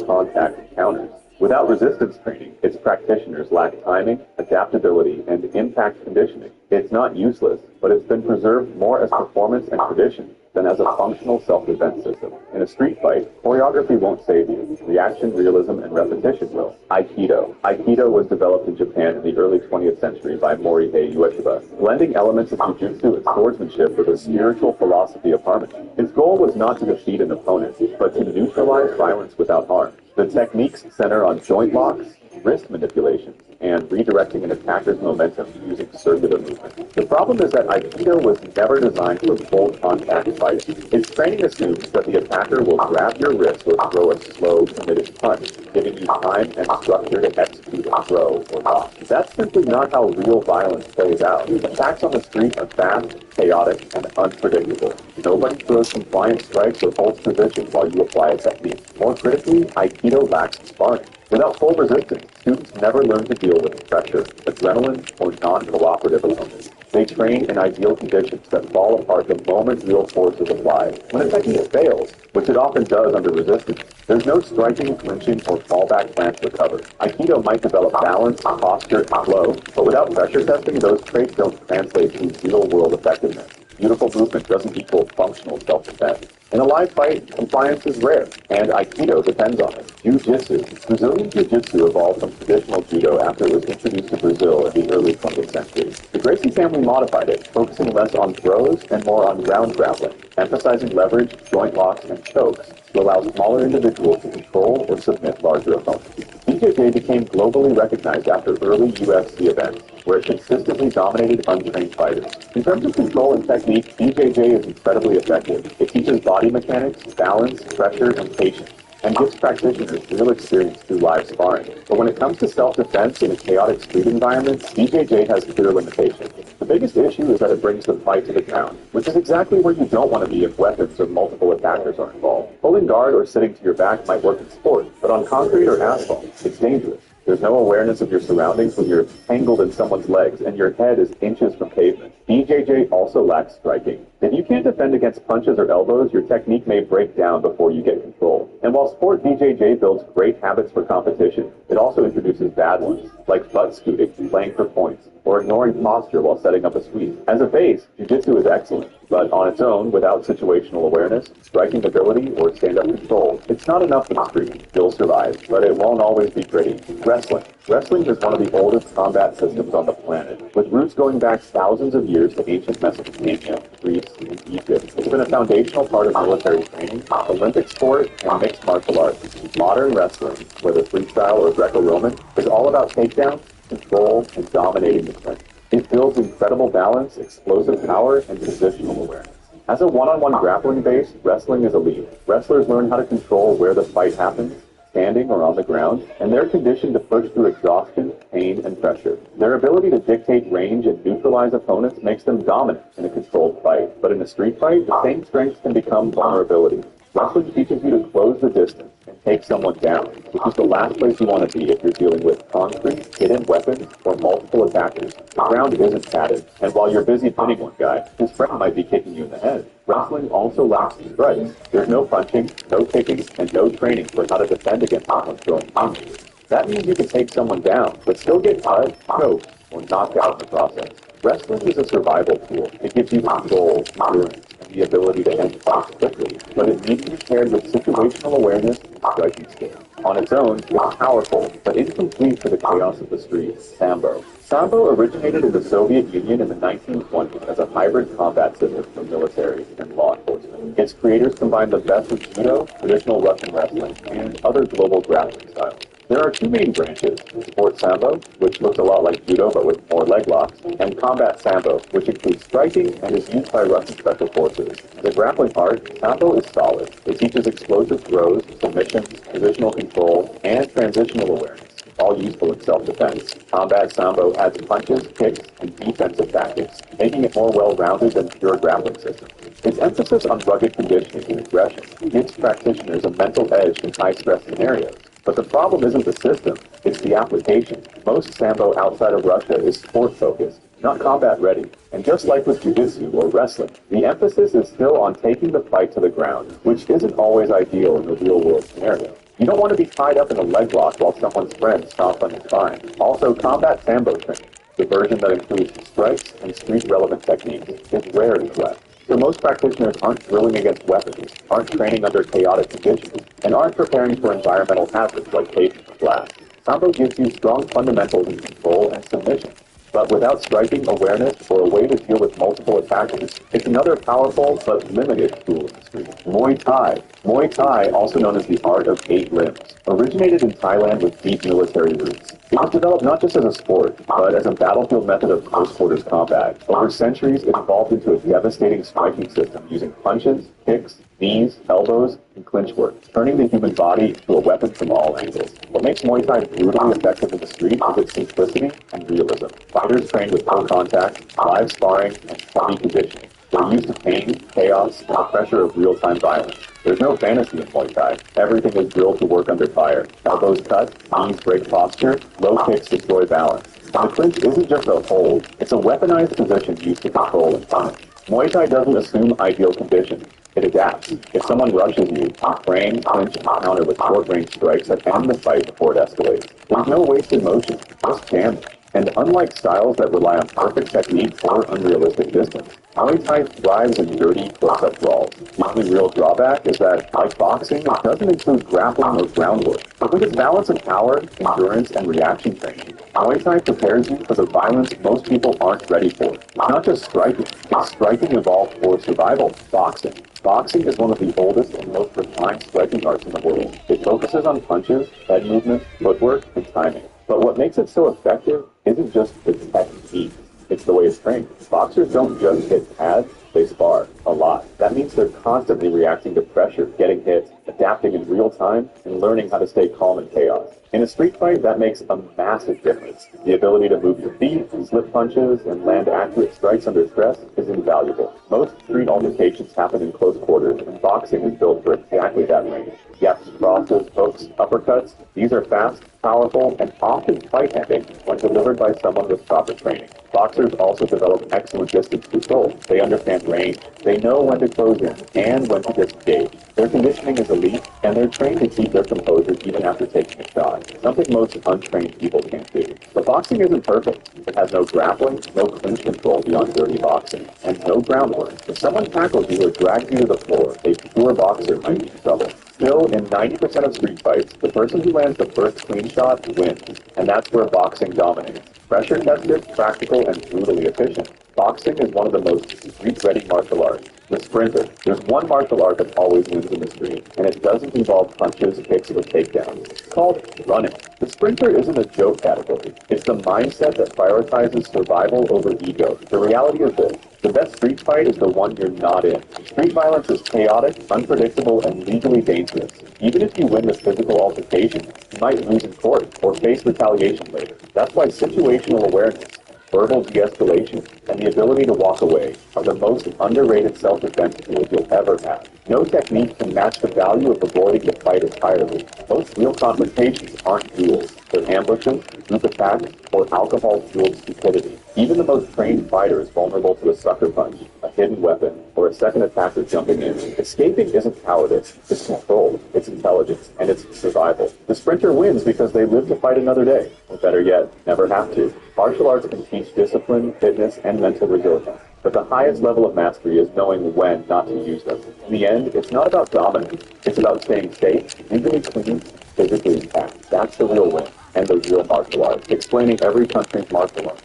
full-contact encounters. Without resistance training, its practitioners lack timing, adaptability, and impact conditioning. It's not useless, but it's been preserved more as performance and tradition than as a functional self-defense system. In a street fight, choreography won't save you. Reaction, realism, and repetition will. Aikido. Aikido was developed in Japan in the early 20th century by Morihei Ueshiba, blending elements of jujutsu and swordsmanship with a spiritual philosophy of harmony. Its goal was not to defeat an opponent, but to neutralize violence without harm. The techniques center on joint locks, wrist manipulations, and redirecting an attacker's momentum using circular movement. The problem is that Aikido was never designed for full contact fighting. Its training assumes that the attacker will grab your wrist or throw a slow, committed punch, giving you time and structure to execute a throw or block. That's simply not how real violence plays out. Attacks on the street are fast, chaotic, and unpredictable. Nobody throws compliant strikes or holds position while you apply a technique. More critically, Aikido lacks sparring. Without full resistance, students never learn to deal with pressure, adrenaline, or non-cooperative opponents. They train in ideal conditions that fall apart the moment real force is applied. When a technique fails, which it often does under resistance, there's no striking, clinching, or fallback plan to recover. Aikido might develop balance, posture, and flow, but without pressure testing, those traits don't translate to real-world effectiveness. Beautiful movement doesn't equal functional self-defense. In a live fight, compliance is rare, and Aikido depends on it. Jiu-Jitsu. Brazilian Jiu-Jitsu evolved from traditional Judo after it was introduced to Brazil in the early 20th century. The Gracie family modified it, focusing less on throws and more on ground grappling, emphasizing leverage, joint locks, and chokes to allow smaller individuals to control or submit larger opponents. BJJ became globally recognized after early UFC events, where it consistently dominated untrained fighters. In terms of control and technique, BJJ is incredibly effective. It teaches body mechanics, balance, pressure, and patience, and gives practitioners real experience through live sparring. But when it comes to self-defense in a chaotic street environment, BJJ has clear limitations. The biggest issue is that it brings the fight to the ground, which is exactly where you don't want to be if weapons or multiple attackers are involved. Pulling guard or sitting to your back might work in sport, but on concrete or asphalt, it's dangerous. There's no awareness of your surroundings when you're tangled in someone's legs and your head is inches from pavement. BJJ also lacks striking. If you can't defend against punches or elbows, your technique may break down before you get control. And while sport BJJ builds great habits for competition, it also introduces bad ones, like butt scooting, playing for points, or ignoring posture while setting up a sweep. As a base, jiu-jitsu is excellent, but on its own, without situational awareness, striking ability, or stand-up control, it's not enough for the street. You'll survive, but it won't always be pretty. Wrestling. Wrestling is one of the oldest combat systems on the planet, with roots going back thousands of years to ancient Mesopotamia, Greece, and Egypt. It's been a foundational part of military training, Olympic sport, and mixed martial arts. Modern wrestling, whether freestyle or Greco-Roman, is all about takedowns, control, and dominating the clinch. It builds incredible balance, explosive power, and positional awareness. As a one-on-one grappling base, wrestling is elite. Wrestlers learn how to control where the fight happens, standing or on the ground, and they're conditioned to push through exhaustion, pain, and pressure. Their ability to dictate range and neutralize opponents makes them dominant in a controlled fight. But in a street fight, the same strengths can become vulnerability. Wrestling teaches you to close the distance and take someone down, which is the last place you want to be if you're dealing with concrete, hidden weapons, or multiple attackers. The ground isn't padded, and while you're busy pinning one guy, his friend might be kicking you in the head. Wrestling also lacks strikes. There's no punching, no kicking, and no training for how to defend against someone throwing punches. That means you can take someone down, but still get cut, choked, or knocked out in the process. Wrestling is a survival tool. It gives you control, endurance, and the ability to end fights quickly, but it needs to be paired with situational awareness and striking skill. On its own, it's powerful, but incomplete for the chaos of the streets. Sambo. Sambo originated in the Soviet Union in the 1920s as a hybrid combat system for military and law enforcement. Its creators combined the best of judo, traditional Russian wrestling, and other global grappling styles. There are two main branches, Sport Sambo, which looks a lot like judo but with more leg locks, and Combat Sambo, which includes striking and is used by Russian special forces. The grappling part, Sambo is solid. It teaches explosive throws, submissions, positional control, and transitional awareness, all useful in self-defense. Combat Sambo adds punches, kicks, and defensive tactics, making it more well-rounded than pure grappling systems. Its emphasis on rugged conditioning and aggression gives practitioners a mental edge in high-stress scenarios. But the problem isn't the system, it's the application. Most Sambo outside of Russia is sport-focused, not combat-ready. And just like with jiu-jitsu or wrestling, the emphasis is still on taking the fight to the ground, which isn't always ideal in the real-world scenario. You don't want to be tied up in a leg lock while someone's friend stomps on your spine. Also, combat sambo training, the version that includes strikes and street-relevant techniques, is rare in the West. So most practitioners aren't drilling against weapons, aren't training under chaotic conditions, and aren't preparing for environmental hazards like pavement or glass. Sambo gives you strong fundamentals in control and submission, but without striking awareness or a way to deal with multiple attackers, it's another powerful but limited tool in the street. Muay Thai. Muay Thai, also known as the art of 8 limbs, originated in Thailand with deep military roots. It was developed not just as a sport, but as a battlefield method of close quarters combat. Over centuries, it evolved into a devastating striking system using punches, kicks, knees, elbows, and clinch work, turning the human body into a weapon from all angles. What makes Muay Thai brutally effective in the street is its simplicity and realism. Fighters trained with full contact, live sparring, and heavy conditioning. They're used to pain, chaos, and the pressure of real-time violence. There's no fantasy in Muay Thai. Everything is drilled to work under fire. Elbows cut, knees break posture, low kicks destroy balance. And the clinch isn't just a hold, it's a weaponized position used to control and punish. Muay Thai doesn't assume ideal conditions. It adapts. If someone rushes you, frame, clinch, and counter with short-range strikes that end the fight before it escalates. There's no wasted motion, just damage. And unlike styles that rely on perfect technique or unrealistic distance, Muay Thai thrives in dirty, close-up brawls. The only real drawback is that, like boxing, it doesn't include grappling or groundwork. But with its balance of power, endurance, and reaction training, Muay Thai prepares you for the violence most people aren't ready for. It's not just striking, it's striking evolved for survival. Boxing. Boxing is one of the oldest and most refined striking arts in the world. It focuses on punches, head movement, footwork, and timing. But what makes it so effective isn't just the technique, it's the way it's trained. Boxers don't just hit pads, they spar a lot. That means they're constantly reacting to pressure, getting hit, adapting in real time, and learning how to stay calm in chaos. In a street fight, that makes a massive difference. The ability to move your feet, slip punches, and land accurate strikes under stress is invaluable. Most street altercations happen in close quarters, and boxing is built for exactly that range. Yaps, crosses, hooks, uppercuts, these are fast, powerful, and often fight-ending when delivered by someone with proper training. Boxers also develop excellent distance control. They understand range, they know when to close in, and when to disengage. Their conditioning is elite, and they're trained to keep their composure even after taking a shot, something most untrained people can't do. But boxing isn't perfect. It has no grappling, no clinch control beyond dirty boxing, and no groundwork. If someone tackles you or drags you to the floor, a pure boxer might be in trouble. Still, in 90% of street fights, the person who lands the first clean shot wins, and that's where boxing dominates. Pressure-tested, practical, and brutally efficient. Boxing is one of the most street-ready martial arts. The sprinter. There's one martial art that always wins in the street, and it doesn't involve punches, kicks, or takedowns. It's called running. The sprinter isn't a joke category. It's the mindset that prioritizes survival over ego. The reality is this. The best street fight is the one you're not in. Street violence is chaotic, unpredictable, and legally dangerous. Even if you win the physical altercation, you might lose in court or face retaliation later. That's why situational awareness, verbal de-escalation, and the ability to walk away are the most underrated self-defense tools you'll ever have. No technique can match the value of avoiding the fight entirely. Most real confrontations aren't duels. They're ambushes, group attacks, or alcohol-fueled stupidity. Even the most trained fighter is vulnerable to a sucker punch, a hidden weapon, or a second attacker jumping in. Escaping isn't cowardice, it's control, it's intelligence, and it's survival. The sprinter wins because they live to fight another day, or better yet, never have to. Martial arts can teach discipline, fitness, and mental resilience. But the highest level of mastery is knowing when not to use them. In the end, it's not about dominance. It's about staying safe, legally clean, physically intact. That's the real win, and the real martial art. Explaining every country's martial art.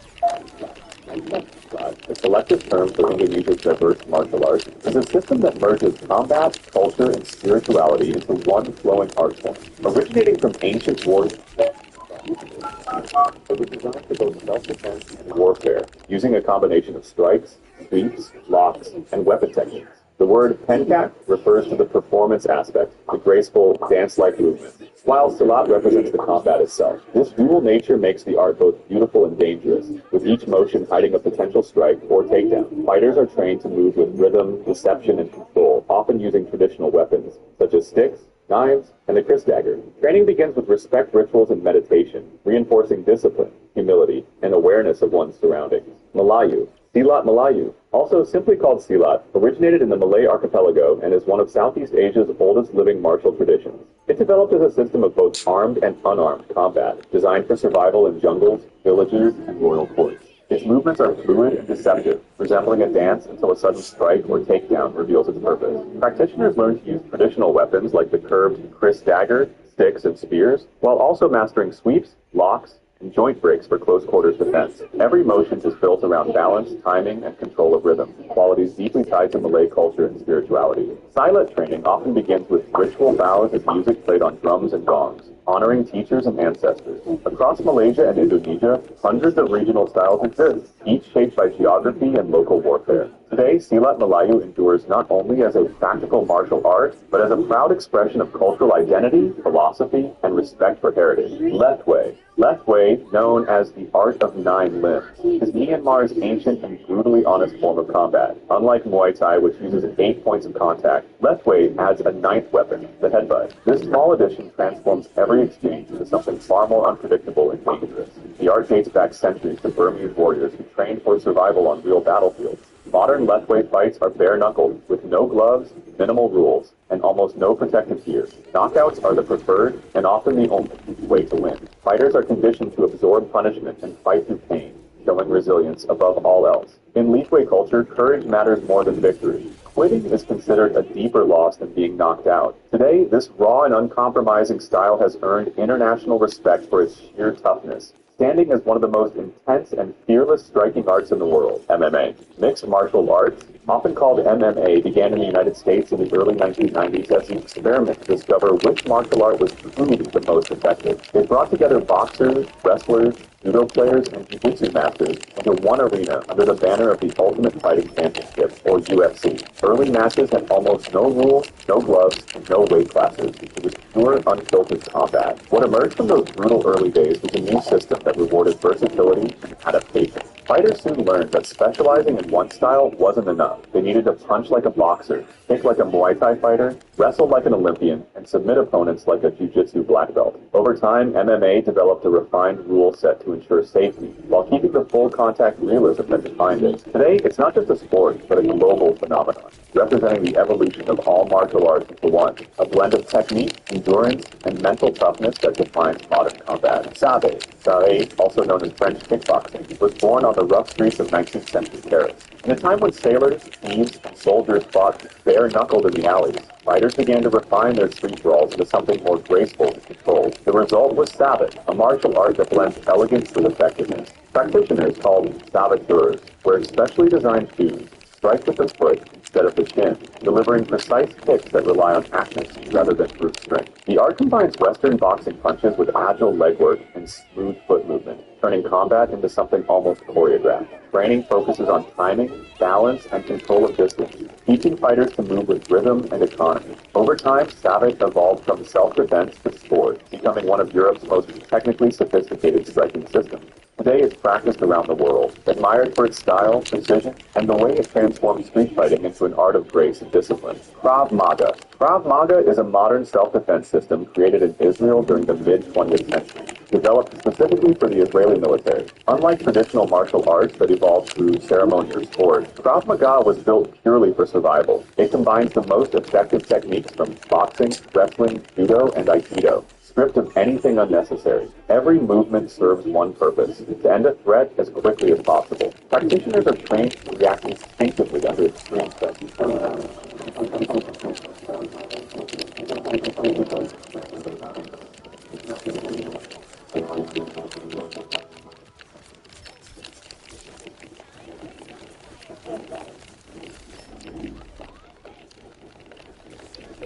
The collective term for Indonesia's diverse martial arts is a system that merges combat, culture, and spirituality into one flowing art form. Originating from ancient warriors, it was designed for both self-defense and warfare, using a combination of strikes, sweeps, locks, and weapon techniques. The word pencat refers to the performance aspect, the graceful, dance-like movement, while salat represents the combat itself. This dual nature makes the art both beautiful and dangerous, with each motion hiding a potential strike or takedown. Fighters are trained to move with rhythm, deception, and control, often using traditional weapons, such as sticks, knives, and the Chris dagger. Training begins with respect rituals and meditation, reinforcing discipline, humility, and awareness of one's surroundings. Malayu. Silat Melayu, also simply called Silat, originated in the Malay archipelago and is one of Southeast Asia's oldest living martial traditions. It developed as a system of both armed and unarmed combat, designed for survival in jungles, villages, and royal courts. Its movements are fluid and deceptive, resembling a dance until a sudden strike or takedown reveals its purpose. Practitioners learn to use traditional weapons like the curved kris dagger, sticks, and spears, while also mastering sweeps, locks, and joint breaks for close quarters defense. Every motion is built around balance, timing, and control of rhythm, qualities deeply tied to Malay culture and spirituality. Silat training often begins with ritual bows as music played on drums and gongs, honoring teachers and ancestors. Across Malaysia and Indonesia, hundreds of regional styles exist, each shaped by geography and local warfare. Today, Silat Melayu endures not only as a practical martial art, but as a proud expression of cultural identity, philosophy, and respect for heritage. Left Way. Left Way, known as the Art of Nine Limbs, is Myanmar's ancient and brutally honest form of combat. Unlike Muay Thai, which uses 8 points of contact, Left Way adds a ninth weapon, the headbutt. This small addition transforms every exchange into something far more unpredictable and dangerous. The art dates back centuries to Burmese warriors who trained for survival on real battlefields. Modern left-way fights are bare-knuckled, with no gloves, minimal rules, and almost no protective gear. Knockouts are the preferred and often the only way to win. Fighters are conditioned to absorb punishment and fight through pain, showing resilience above all else. In Lethway culture, courage matters more than victory. Quitting is considered a deeper loss than being knocked out. Today, this raw and uncompromising style has earned international respect for its sheer toughness, standing as one of the most intense and fearless striking arts in the world. MMA. Mixed martial arts, often called MMA, began in the United States in the early 1990s as an experiment to discover which martial art was truly the most effective. It brought together boxers, wrestlers, judo players, and jiu-jitsu masters into one arena under the banner of the Ultimate Fighting Championship, or UFC. Early matches had almost no rules, no gloves, and no weight classes. It was pure, unfiltered combat. What emerged from those brutal early days was a new system that rewarded versatility and adaptation. Fighters soon learned that specializing in one style wasn't enough. They needed to punch like a boxer, kick like a Muay Thai fighter, wrestle like an Olympian, and submit opponents like a jiu-jitsu black belt. Over time, MMA developed a refined rule set to ensure safety, while keeping the full contact realism that defined it. Today, it's not just a sport, but a global phenomenon, representing the evolution of all martial arts into one, a blend of technique, endurance, and mental toughness that defines modern combat. Sabe, also known as French kickboxing, was born on the rough streets of 19th century Paris. In a time when sailors, thieves, and soldiers fought bare-knuckled in the alleys, fighters began to refine their street brawls into something more graceful and controlled. The result was Sabbat, a martial art that blends elegance with effectiveness. Practitioners, called saboteurs, wear specially designed shoes, strike with the foot instead of the shin, delivering precise kicks that rely on accuracy rather than brute strength. The art combines Western boxing punches with agile leg work and smooth foot movement, turning combat into something almost choreographed. Training focuses on timing, balance, and control of distance, teaching fighters to move with rhythm and economy. Over time, Savage evolved from self-defense to sport, becoming one of Europe's most technically sophisticated striking systems. Today it's practiced around the world, admired for its style, precision, and the way it transforms street fighting into an art of grace and discipline. Krav Maga. Krav Maga is a modern self-defense system created in Israel during the mid-20th century, developed specifically for the Israeli military. Unlike traditional martial arts that evolved through ceremony or sport, Krav Maga was built purely for survival. It combines the most effective techniques from boxing, wrestling, judo, and aikido, stripped of anything unnecessary. Every movement serves one purpose: to end a threat as quickly as possible. Practitioners are trained to react instinctively under extreme stress.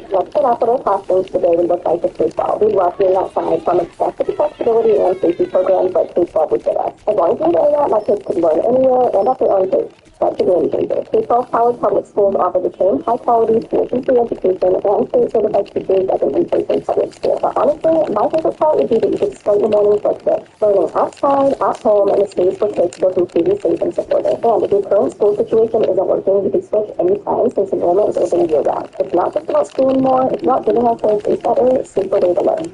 Let's set up our classrooms today would look like a K-12. We'd welcome outside from accessibility, flexibility, and safety programs like K-12 would give us. As long as we're doing that, my kids could learn anywhere and at their own pace. That's a game changer. K-12 powered public schools offer the same high-quality, tuition-free education and state-certified teachers as an in-person public school. But honestly, my favorite part would be that you could start your mornings like this, learning outside, at home, in a space where kids feel completely safe and supported. And if your current school situation isn't working, you can switch anytime since enrollment is open year-round. It's not just about school anymore, it's about giving our kids a better, safer way to learn.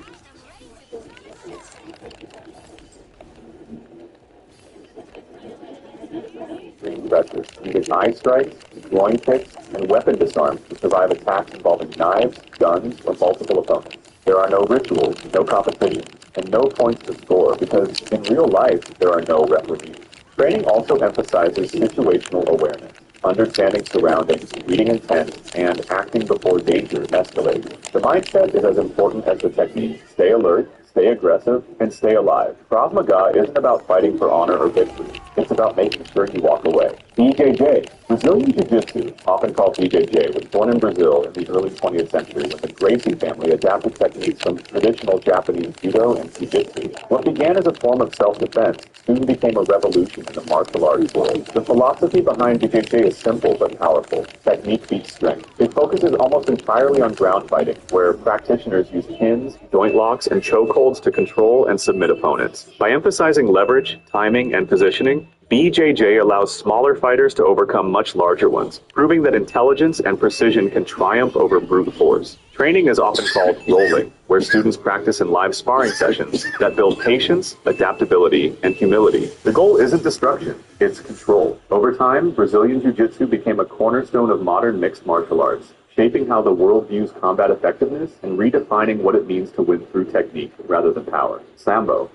pressure, using eye strikes, groin kicks, and weapon disarms to survive attacks involving knives, guns, or multiple opponents. There are no rituals, no competition, and no points to score because in real life there are no referees. Training also emphasizes situational awareness, understanding surroundings, reading intent, and acting before danger escalates. The mindset is as important as the technique. Stay alert, stay aggressive, and stay alive. Krav Maga isn't about fighting for honor or victory. It's about making sure you walk away. BJJ, Brazilian Jiu-Jitsu, often called BJJ, was born in Brazil in the early 20th century when the Gracie family adapted techniques from traditional Japanese Judo and Jiu-Jitsu. What began as a form of self-defense soon became a revolution in the martial arts world. The philosophy behind BJJ is simple but powerful. Technique beats strength. It focuses almost entirely on ground fighting, where practitioners use pins, joint locks, and chokeholds to control and submit opponents. By emphasizing leverage, timing, and positioning, BJJ allows smaller fighters to overcome much larger ones, proving that intelligence and precision can triumph over brute force. Training is often called rolling, where students practice in live sparring sessions that build patience, adaptability, and humility. The goal isn't destruction, it's control. Over time, Brazilian Jiu-Jitsu became a cornerstone of modern mixed martial arts, shaping how the world views combat effectiveness and redefining what it means to win through technique rather than power. Sambo,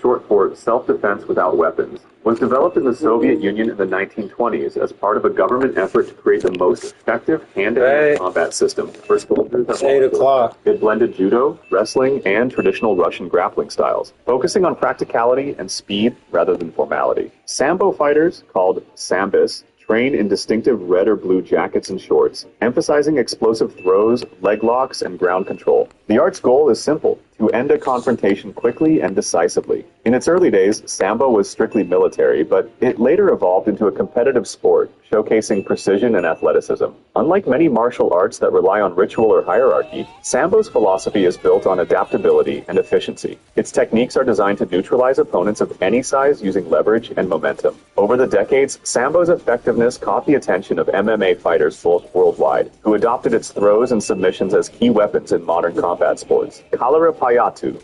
short for self-defense without weapons, was developed in the Soviet Union in the 1920s as part of a government effort to create the most effective hand-to-hand combat system for soldiers. It's 8 o'clock. It blended judo, wrestling, and traditional Russian grappling styles, focusing on practicality and speed rather than formality. Sambo fighters, called sambis, train in distinctive red or blue jackets and shorts, emphasizing explosive throws, leg locks, and ground control. The art's goal is simple: to end a confrontation quickly and decisively. In its early days, Sambo was strictly military, but it later evolved into a competitive sport, showcasing precision and athleticism. Unlike many martial arts that rely on ritual or hierarchy, Sambo's philosophy is built on adaptability and efficiency. Its techniques are designed to neutralize opponents of any size using leverage and momentum. Over the decades, Sambo's effectiveness caught the attention of MMA fighters worldwide, who adopted its throws and submissions as key weapons in modern combat sports. Kalaripayattu,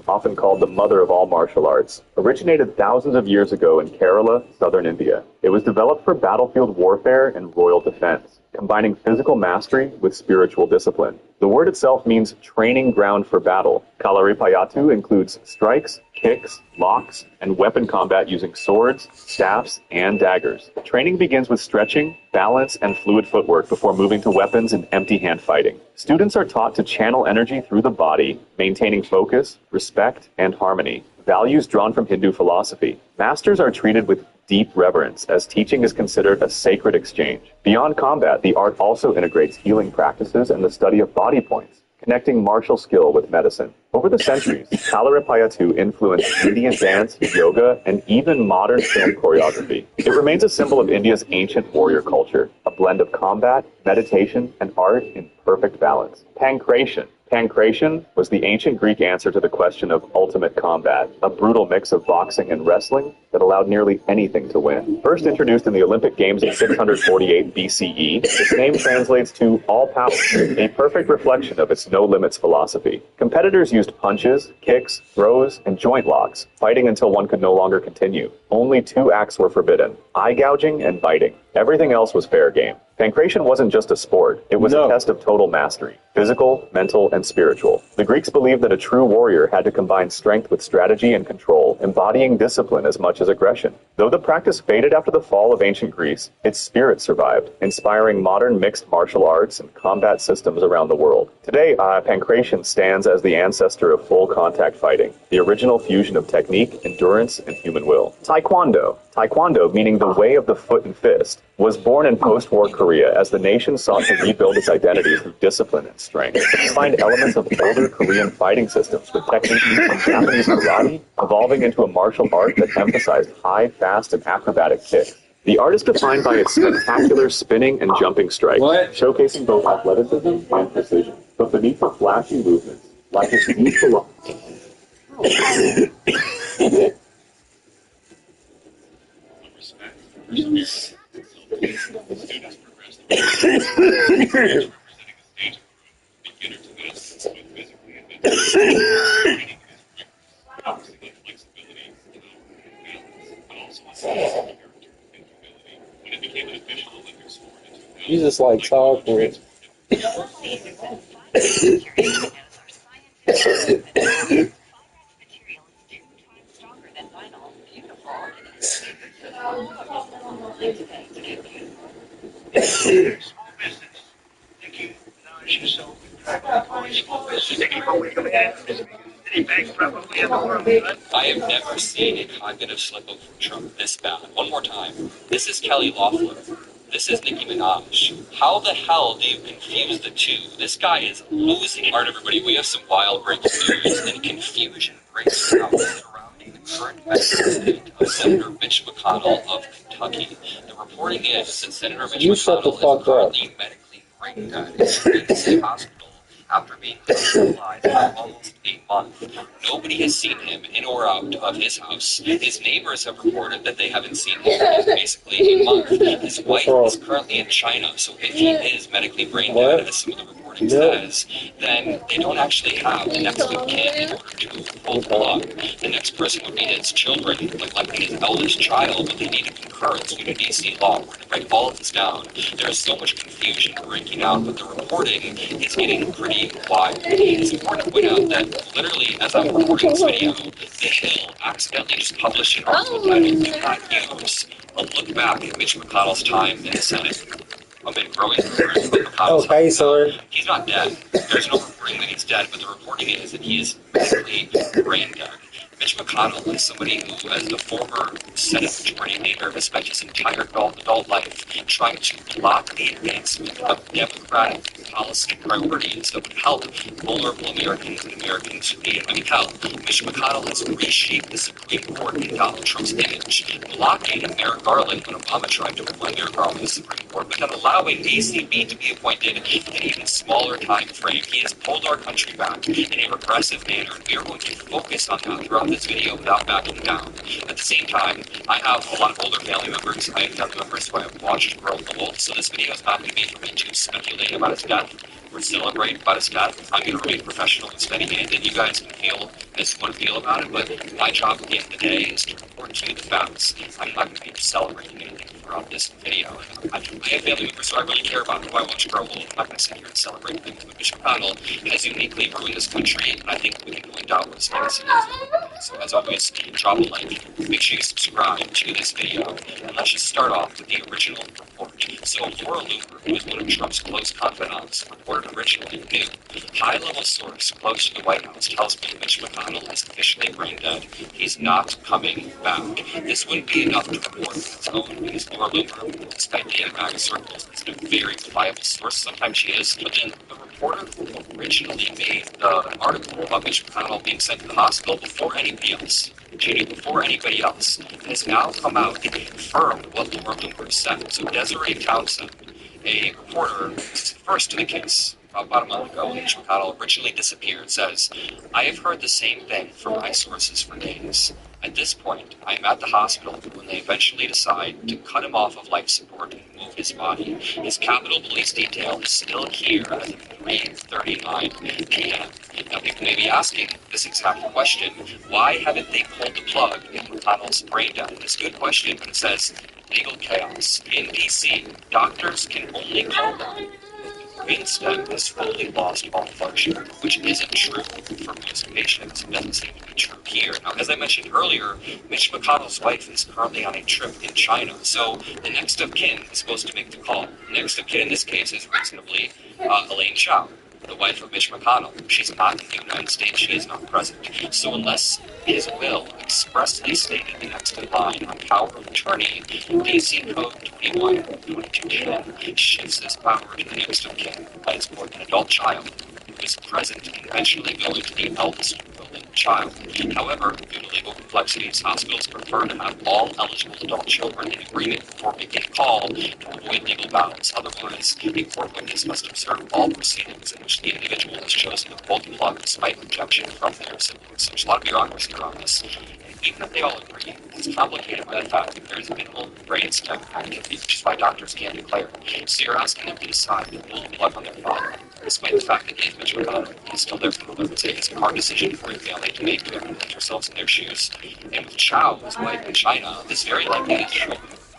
often called the mother of all martial arts, originated thousands of years ago in Kerala, southern India. It was developed for battlefield warfare and royal defense, combining physical mastery with spiritual discipline. The word itself means training ground for battle. Kalaripayattu includes strikes, kicks, locks, and weapon combat using swords, staffs, and daggers. Training begins with stretching, balance, and fluid footwork before moving to weapons and empty-hand fighting. Students are taught to channel energy through the body, maintaining focus, respect, and harmony, values drawn from Hindu philosophy. Masters are treated with deep reverence, as teaching is considered a sacred exchange. Beyond combat, the art also integrates healing practices and the study of body points, connecting martial skill with medicine. Over the centuries, Kalaripayattu influenced Indian dance, yoga, and even modern film choreography. It remains a symbol of India's ancient warrior culture, a blend of combat, meditation, and art in perfect balance. Pankration was the ancient Greek answer to the question of ultimate combat, a brutal mix of boxing and wrestling that allowed nearly anything to win. First introduced in the Olympic Games in 648 BCE, its name translates to all power, a perfect reflection of its no-limits philosophy. Competitors used punches, kicks, throws, and joint locks, fighting until one could no longer continue. Only two acts were forbidden: eye gouging and biting. Everything else was fair game. Pankration wasn't just a sport, it was a test of total mastery, physical, mental, and spiritual. The Greeks believed that a true warrior had to combine strength with strategy and control, embodying discipline as much as aggression. Though the practice faded after the fall of ancient Greece, its spirit survived, inspiring modern mixed martial arts and combat systems around the world. Today, Pankration stands as the ancestor of full contact fighting, the original fusion of technique, endurance, and human will. Taekwondo, meaning the way of the foot and fist, was born in post-war Korea as the nation sought to rebuild its identity through discipline and strength. It combined elements of older Korean fighting systems with techniques from Japanese karate, evolving into a martial art that emphasized high, fast, and acrobatic kicks. The art is defined by its spectacular spinning and jumping strikes, showcasing both athleticism and precision. But beneath the flashy movements, like its deep philosophy. Jesus likes awkward. I have never seen a cognitive slip up from Trump this bad. One more time. This is Kelly Loeffler. This is Nicki Minaj. How the hell do you confuse the two? This guy is losing. All right, everybody, we have some wild breaking news and confusion breaks out surrounding the current medical state of Senator Mitch McConnell of Kentucky. The reporting is that Senator Mitch McConnell is currently medically brain dead in the state hospital after being hospitalized for almost a month. Nobody has seen him in or out of his house. His neighbors have reported that they haven't seen him in basically a month. His wife is currently in China, so if he is medically brain dead, as some of the reporting says, then they don't actually have the next of kin in order to pull the plug. The next person would be his children, like his eldest child, but they need a concurrence due to DC law. We're going to break all of this down. There is so much confusion breaking out, but the reporting is getting pretty wild. It's important to point out that literally, as I'm recording this video, The Hill accidentally just published an article titled "Do Not Use a Look Back at Mitch McConnell's Time in the Senate." Amid growing rumors about McConnell's Okay, sir. He's not dead. There's no reporting that he's dead, but the reporting is that he is basically brain dead. Mitch McConnell is somebody who, as the former Senate Majority Leader, has spent his entire adult life trying to block the advancement of Democratic policy priorities that would help vulnerable Americans and Americans who need it. I mean, hell, Mitch McConnell has reshaped the Supreme Court in Donald Trump's image, blockading Merrick Garland when Obama tried to appoint Merrick Garland to the Supreme Court, but then allowing ACB to be appointed in an even smaller time frame. He has pulled our country back in a regressive manner, and we are going to focus on that throughout this video without backing down. At the same time, I have a lot of older family members. I have family members who I have watched grow old, so this video is not going to be for me to speculate about his death or celebrate about his death. I'm going to remain professional and steady-handed. You guys can feel as you want to feel about it, but my job at the end of the day is to report to you the facts. I'm not going to be celebrating anything throughout this video. I have family members who I really care about, who I watch grow old. I'm not going to sit here and celebrate things, but Mitch McConnell has uniquely ruined this country, and I think we can point out what his legacy is. So as always, drop a like, make sure you subscribe to this video, and let's just start off with the original report. So Laura Looper, who is one of Trump's close confidants, reported originally new. High-level source close to the White House tells me Mitch McConnell is officially brain dead. He's not coming back. This wouldn't be enough to report on its own because Laura Looper, despite being in MAGA circles, is a very reliable source. Sometimes she is, but then the reporter who originally made the article about Mitch McConnell being sent to the hospital before anybody else, before anybody else, has now come out and confirmed what Laura Looper said. So Desiree Townsend, a reporter first to the case about a month ago when Mitch McConnell originally disappeared, says, "I have heard the same thing from my sources for days. At this point, I am at the hospital when they eventually decide to cut him off of life support and move his body. His Capitol Police detail is still here as of 3:39 p.m. Now, people may be asking this exact question: why haven't they pulled the plug in McConnell's brain death? It's a good question, but it says legal chaos. In D.C., doctors can only call them brainstem has fully lost all function, which isn't true for most patients. It doesn't seem to be true here. Now, as I mentioned earlier, Mitch McConnell's wife is currently on a trip in China, so the next of kin is supposed to make the call. The next of kin in this case is reasonably Elaine Chao, the wife of Mitch McConnell. She's not in the United States. She is not present. So unless his will expressly stated the next in line on power of attorney, DC Code 21-2210 shifts this power to the next of kin as for an adult child who is present and eventually going to the eldest willing child. However, due to legal complexities, hospitals prefer to have all eligible adult children in agreement before making a call to avoid legal battles. Otherwise, a court witness must observe all proceedings in which the individual has chosen to pull the plug despite objection from their siblings. So there's a lot of bureaucracy around this. Even if they all agree, it's complicated by the fact that there is minimal brainstem activity, which is why doctors can't declare. So you're asking them to decide to pull the plug on their father, despite the fact that if Mitch McConnell is still their father. It's a hard decision for a family to make. You have to put yourselves in their shoes. And with Chow, his wife in China, this very likely is true.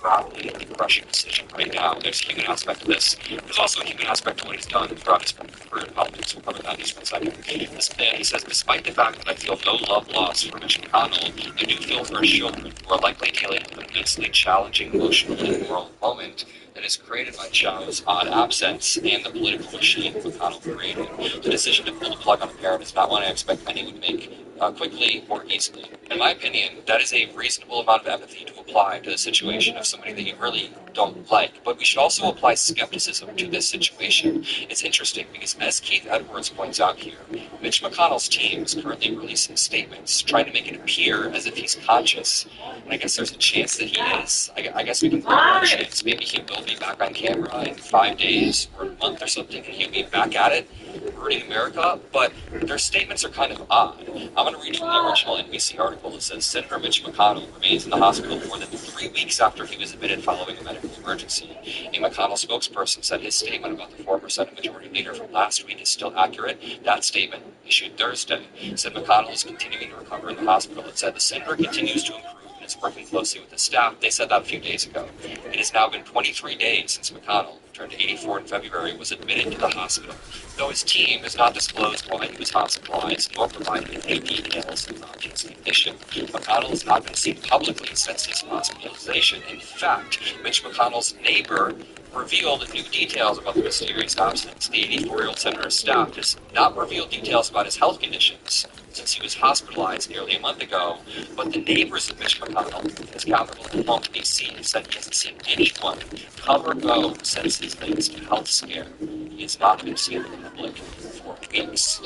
probably a crushing decision right now. There's a human aspect to this. There's also a human aspect to what he's done throughout his career in politics. We'll cover that in just one second. He says, despite the fact that I feel no love lost for Mitch McConnell, I do feel for his children who are likely dealing with an immensely challenging emotional and moral moment that is created by Chow's odd absence and the political machine McConnell created. The decision to pull the plug on a parent is not one I expect anyone to make quickly or easily. In my opinion, that is a reasonable amount of empathy to apply to the situation of somebody that you really don't like. But we should also apply skepticism to this situation. It's interesting because, as Keith Edwards points out here, Mitch McConnell's team is currently releasing statements trying to make it appear as if he's conscious. And I guess there's a chance that he is. I guess we can throw out a chance. Maybe he will be back on camera in 5 days or a month or something, and he'll be back at it, hurting America. But their statements are kind of odd. I'm going to read from the original NBC article that says Senator Mitch McConnell remains in the hospital more than 3 weeks after he was admitted following a medical emergency. A McConnell spokesperson said his statement about the former Senate Majority Leader from last week is still accurate. That statement, issued Thursday, said McConnell is continuing to recover in the hospital. It said the senator continues to improve and is working closely with his staff. They said that a few days ago. It has now been 23 days since McConnell, who turned 84 in February, was admitted to the hospital, though his team has not disclosed why he was hospitalized nor provided any details about his condition. McConnell has not been seen publicly since his hospitalization. In fact, Mitch McConnell's neighbor revealed new details about the mysterious absence. The 84-year-old senator's staff has not revealed details about his health conditions since he was hospitalized nearly a month ago, but the neighbors of Mitch McConnell, his capital home in D.C., said he hasn't seen anyone come or go since his latest health scare. He has not been seen in the public for weeks.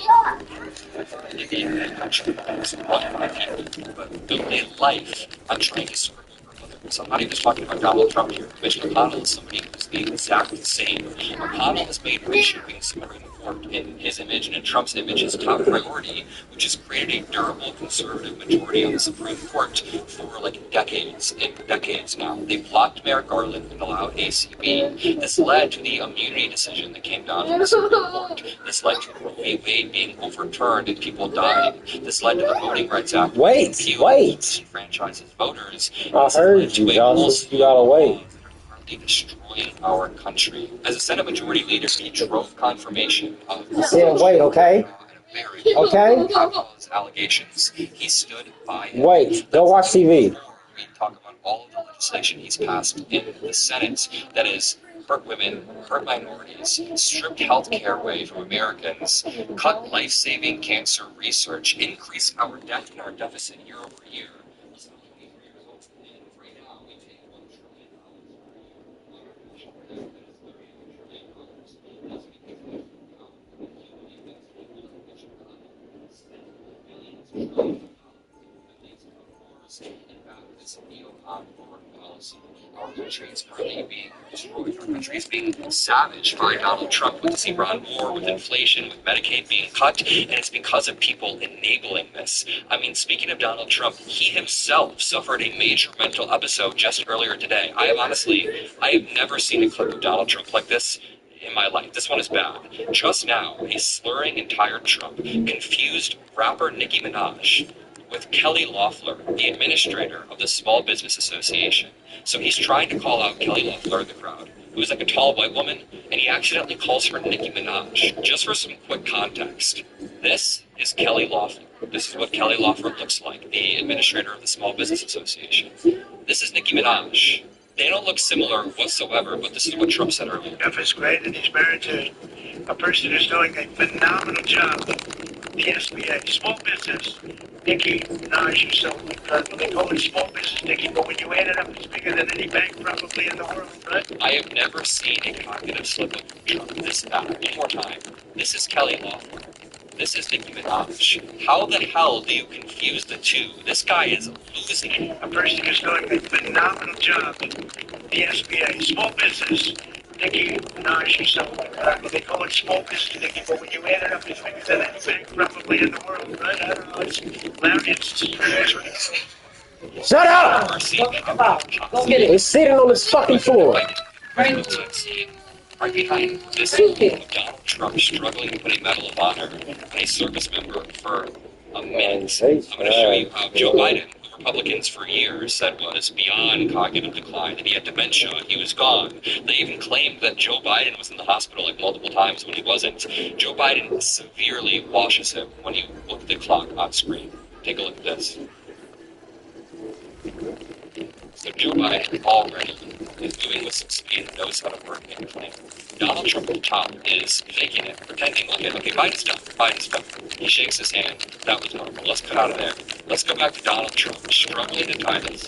But build a life on trying to serve so I'm not even talking about Donald Trump here. Mitch McConnell is somebody who's the exact same. McConnell has made reshaping Supreme Court in his image and in Trump's image his top priority, which has created a durable conservative majority on the Supreme Court for like decades and decades now. They blocked Merrick Garland and allowed ACB. This led to the immunity decision that came down from the Supreme Court. This led to Roe v. Wade being overturned and people dying. This led to the Voting Rights Act. Wait. Franchises voters. I heard you, Johnson. You gotta wait. Destroying our country. As a Senate Majority Leader, he drove confirmation of okay? Okay? His allegations. He stood by him. Wait, don't watch TV. We talk about all of the legislation he's passed in the Senate that is hurt women, hurt minorities, stripped health care away from Americans, cut life-saving cancer research, increase our debt and our deficit year over year. Our country is currently being destroyed. Our country is being savaged by Donald Trump with this Iran war, with inflation, with Medicaid being cut, and it's because of people enabling this. I mean, speaking of Donald Trump, he himself suffered a major mental episode just earlier today. I have never seen a clip of Donald Trump like this in my life. This one is bad. Just now, a slurring and tired Trump confused rapper Nicki Minaj with Kelly Loeffler, the administrator of the Small Business Association. So he's trying to call out Kelly Loeffler in the crowd, who is like a tall white woman, and he accidentally calls her Nicki Minaj. Just for some quick context, this is Kelly Loeffler. This is what Kelly Loeffler looks like, the administrator of the Small Business Association. This is Nicki Minaj. They don't look similar whatsoever, but this is what Trump said earlier. Jeff is great, and he's married to a person who's doing a phenomenal job. The SBA, small business, Nicki Minaj, so they call it small business, Nicki, but when you add it up, it's bigger than any bank probably in the world, right? I have never seen a cognitive slip of Trump this bad. One more time. This is Kelly Loeffler. This is Nicki Minaj. How the hell do you confuse the two? This guy is losing. A person who's doing a phenomenal job. The SBA, small business, Nicki Minaj, so they call it small business, Nicki, but when you add it up, it's bigger than any bank probably in the world, right? I don't know, it's loud, Shut up! We're sitting on this fucking floor. Right behind this Donald Trump struggling to put a Medal of Honor on a service member for a minute. I'm going to show you how Joe Biden, who Republicans for years said was beyond cognitive decline, that he had dementia, he was gone. They even claimed that Joe Biden was in the hospital like multiple times when he wasn't. Joe Biden severely washes him when you look at the clock on screen. Take a look at this. So Joe Biden already is moving with some speed and knows how to work and plan. Donald Trump at the top is faking it, pretending, okay, Biden's done. He shakes his hand. That was normal. Let's cut out of there. Let's go back to Donald Trump struggling to tie this.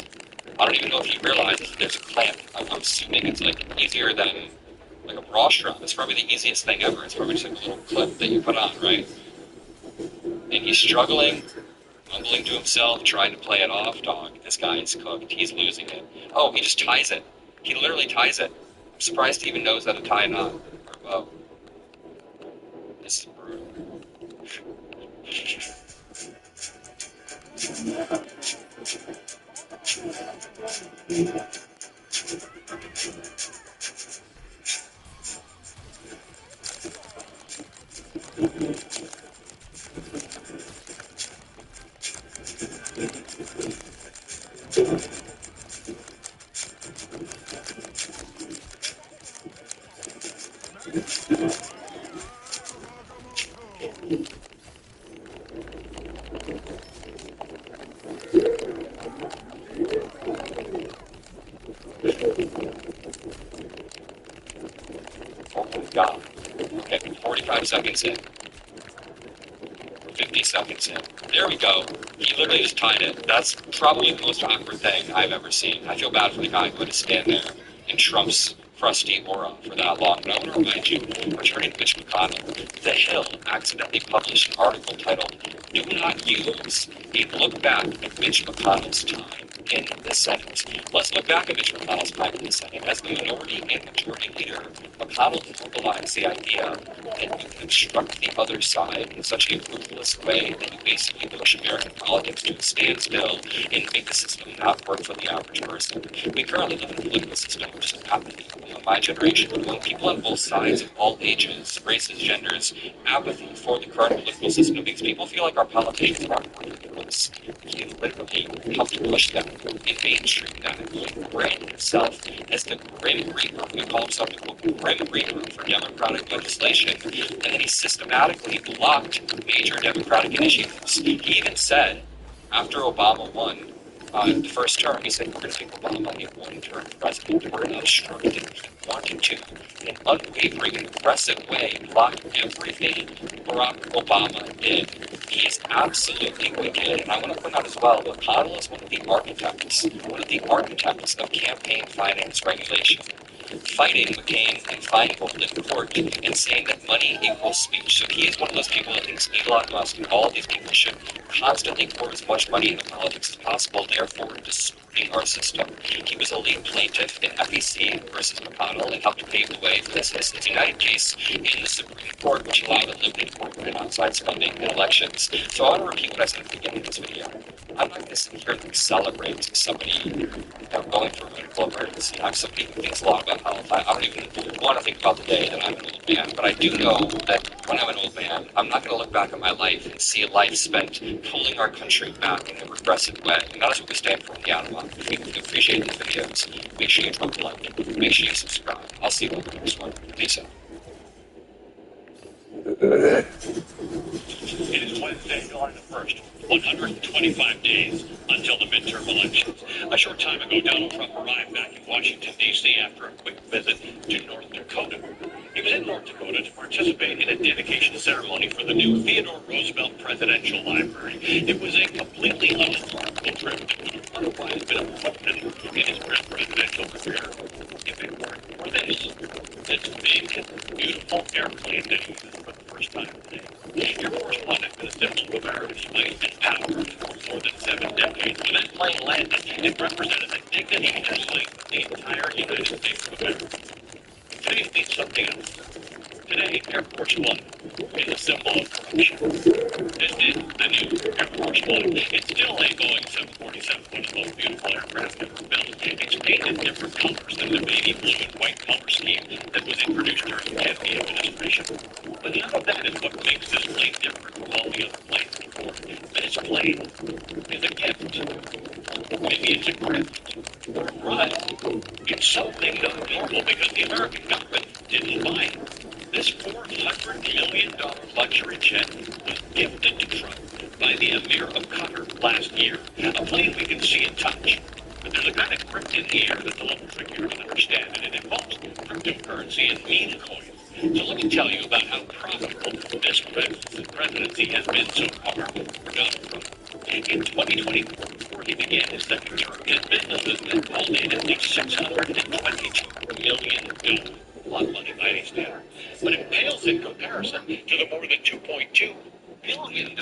I don't even know if he realizes that there's a clamp. I'm assuming it's like easier than like a bra strap. It's probably the easiest thing ever. It's probably just like a little clip that you put on, right? And he's struggling, mumbling to himself, trying to play it off. Dog, this guy is cooked. He's losing it. Oh, he just ties it. He literally ties it. I'm surprised he even knows how to tie a knot. Or a bow. This is brutal. Oh my God. Okay, 45 seconds in. 50 seconds in. There we go. He literally just tied it. That's probably the most awkward thing I've ever seen. I feel bad for the guy who had to stand there in Trump's crusty aura for that long. But I want to remind you, returning to Mitch McConnell, The Hill accidentally published an article titled, "Do Not Use a Look Back at Mitch McConnell's Time in the Senate." Let's look back at Mitch McConnell's time in the Senate. As the minority and majority leader, McConnell mobilized the idea that you can obstruct the other side in such a ruthless way that you basically push American politics to a standstill and make the system not work for the average person. We currently live in a political system which is apathy. My generation, among people on both sides of all ages, races, genders, apathy for the current political system because people feel like our politicians aren't ridiculous. He literally helped push them in mainstream that. He branded himself as the Grim Reaper. He called himself the Grim Reaper for Democratic legislation, and then he systematically blocked major Democratic initiatives. He even said, after Obama won the first term, he said, we're going to make Obama a one-term president. We're going to obstruct it. He wanted to, in an unwavering and aggressive way, block everything Barack Obama did. He is absolutely wicked. And I want to point out as well, McConnell is one of the architects of campaign finance regulation, fighting McCain and Feingold in court and saying that money equals speech. So he is one of those people that thinks Elon Musk and all of these people should constantly pour as much money into politics as possible, therefore distorting our system. He was a lead plaintiff in FEC versus McConnell and helped pave the way for this Citizens United case in the Supreme Court, which allowed unlimited corporate outside spending in elections. So I want to repeat what I said at the beginning of this video. I'm not going to sit here and celebrate somebody going through a medical emergency. I'm somebody who thinks a lot about health. I don't even want to think about the day that I'm an old man, but I do know that when I'm an old man, I'm not going to look back at my life and see a life spent pulling our country back in a regressive way. And that is what we stand for in the Anima. If you appreciate these videos, make sure you drop a like, make sure you subscribe. I'll see you on the next one. Peace out. It is Wednesday, July the 1st, 125 days until the midterm elections. A short time ago, Donald Trump arrived back in Washington, D.C. after a quick visit to North Dakota. He was in North Dakota to participate in a dedication ceremony for the new Theodore Roosevelt Presidential Library. It was a completely unremarkable trip that would otherwise been a footnote in his presidential career if it weren't for this big, beautiful airplane that he used for the first time today. Air Force One has been a symbol of America's might and power for more than 7 decades. When that plane landed, it represented the dignity and strength of the entire United States of America. Today means something else. Today, Air Force One is a symbol of corruption. This is the new Air Force One. It's still a Boeing 747, one of the most beautiful aircraft ever built. It's painted different colors than the baby blue and white color scheme that was introduced during the Kennedy administration. But none of that is what makes this plane different from all the other planes before. This plane is a gift. Maybe it's a grift or a bribe. It's something not normal because the American government didn't buy it. This $400 million luxury jet was gifted to Trump by the Emir of Qatar last year. A plane we can see and touch. But there's a kind of crypt in the air that's a little trickier to understand, and it involves cryptocurrency and meme coins. So let me tell you about how profitable this presidency has been so far for Donald Trump. In 2024, before he began his second term, his businesses had pulled in at least $622 million. A lot of money by any standard. But it pales in comparison to the more than $2.2 billion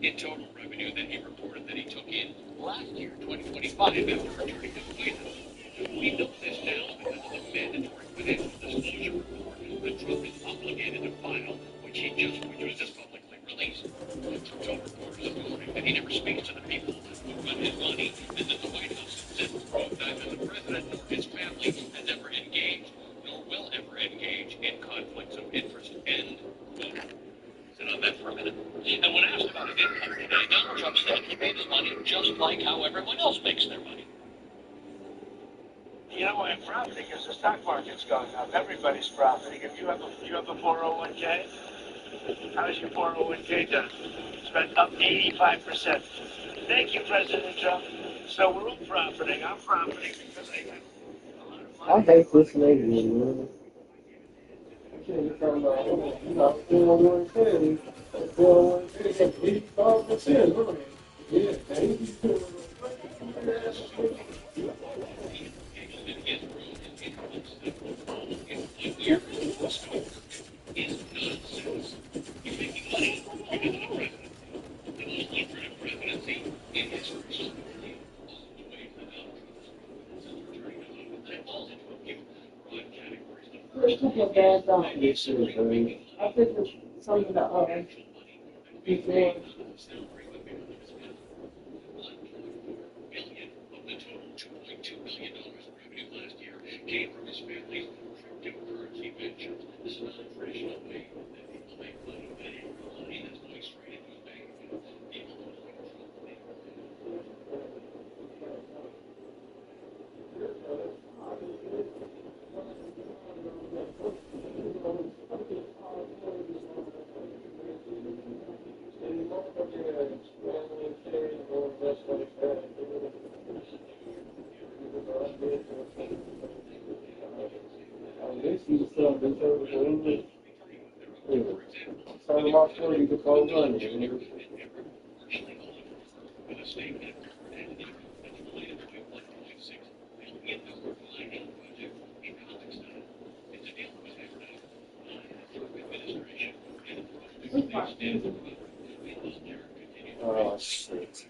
in total revenue that he reported that he took in last year, 2025, after returning to the White House. We know this now because of the mandatory financial disclosure report that Trump is obligated to file, which was just publicly released. Trump's own reporters are warning that he never speaks to the people who run his money, and that the White House insists both neither the president nor his family has ever engaged, nor will ever engage in conflicts of interest. End quote. Sit on that for a minute. And when asked about his income today, Donald Trump said he made his money just like how everyone else makes their money. You know, I'm profiting because the stock market's going up. Everybody's profiting. If you have a 401k, how's your 401k done? It's been up 85%. Thank you, President Trump. So we're all profiting. I'm profiting because I have a lot of money. I hate this lady, man. You talking about 401k. 401k at 85%, huh? Yeah, thank you. There's a couple of bad issues. I mean, I think it's something that before. Came from his family's cryptocurrency ventures. This is not a traditional way that people make money. Money that's going straight into his bank account. People don't control money. Turn them off for you to call running. Oh, shit.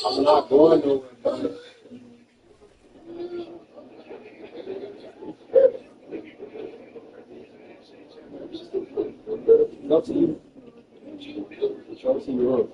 I'm not going nowhere. Go to you. Go to Europe.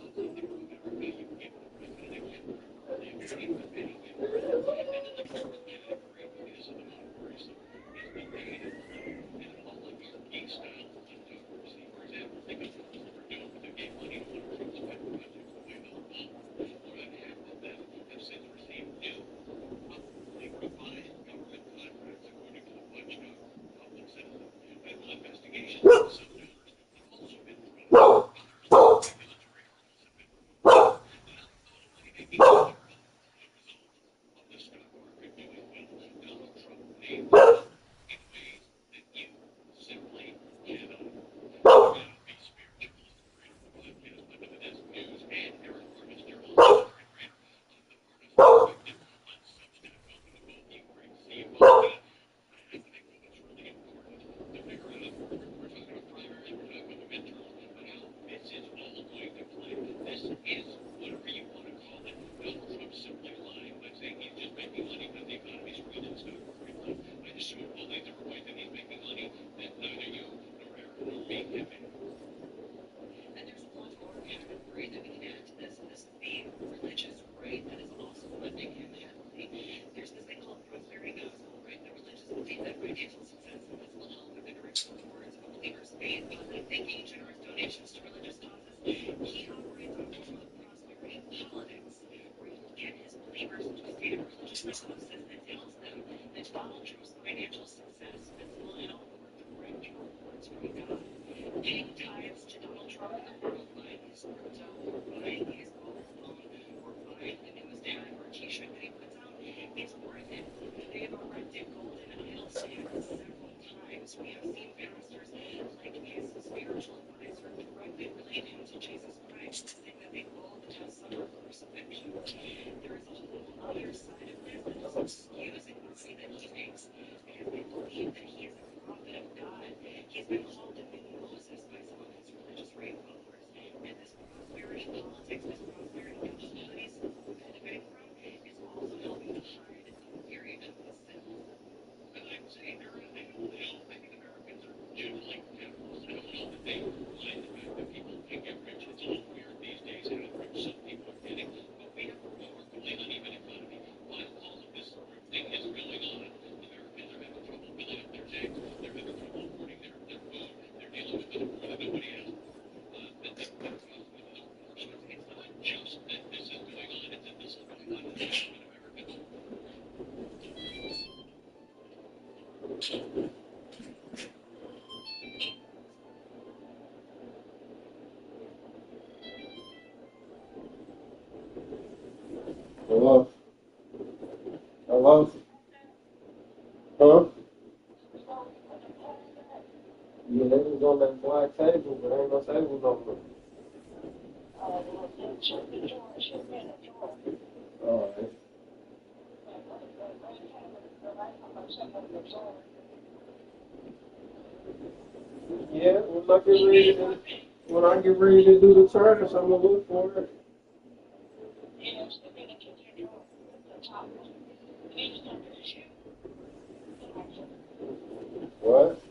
Hello? Hello? Huh? Yeah, they was on that black table, but ain't no table no more. Alright. Yeah, when I get ready to do the turns, I'm gonna look for it. What?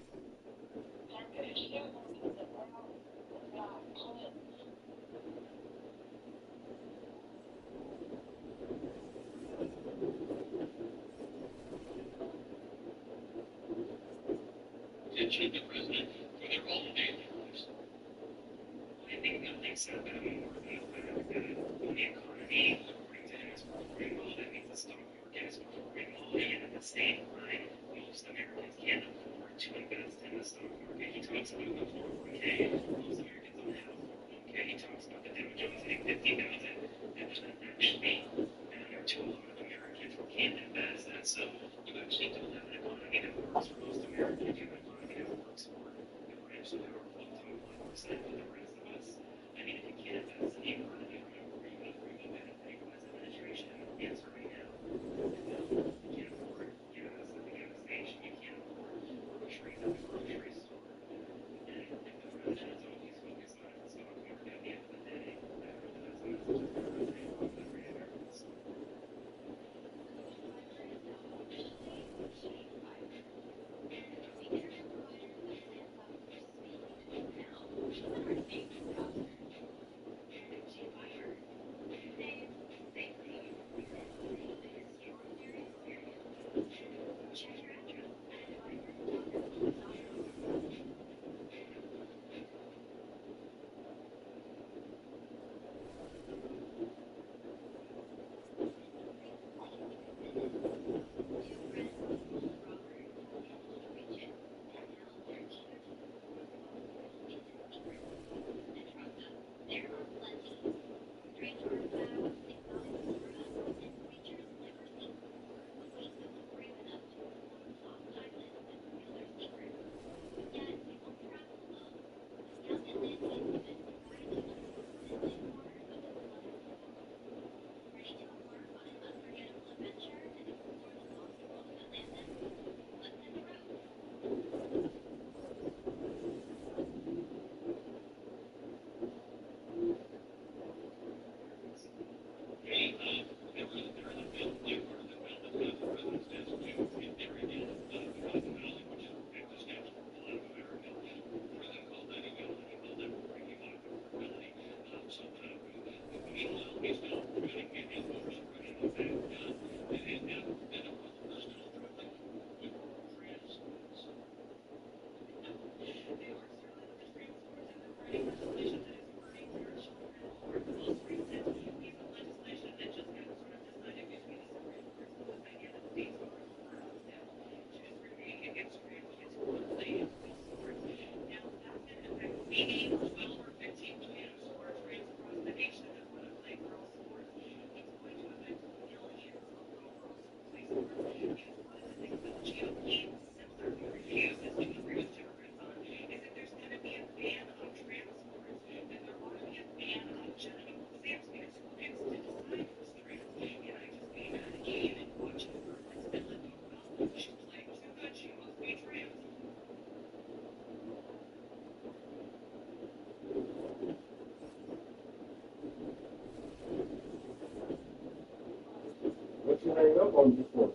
up on you before.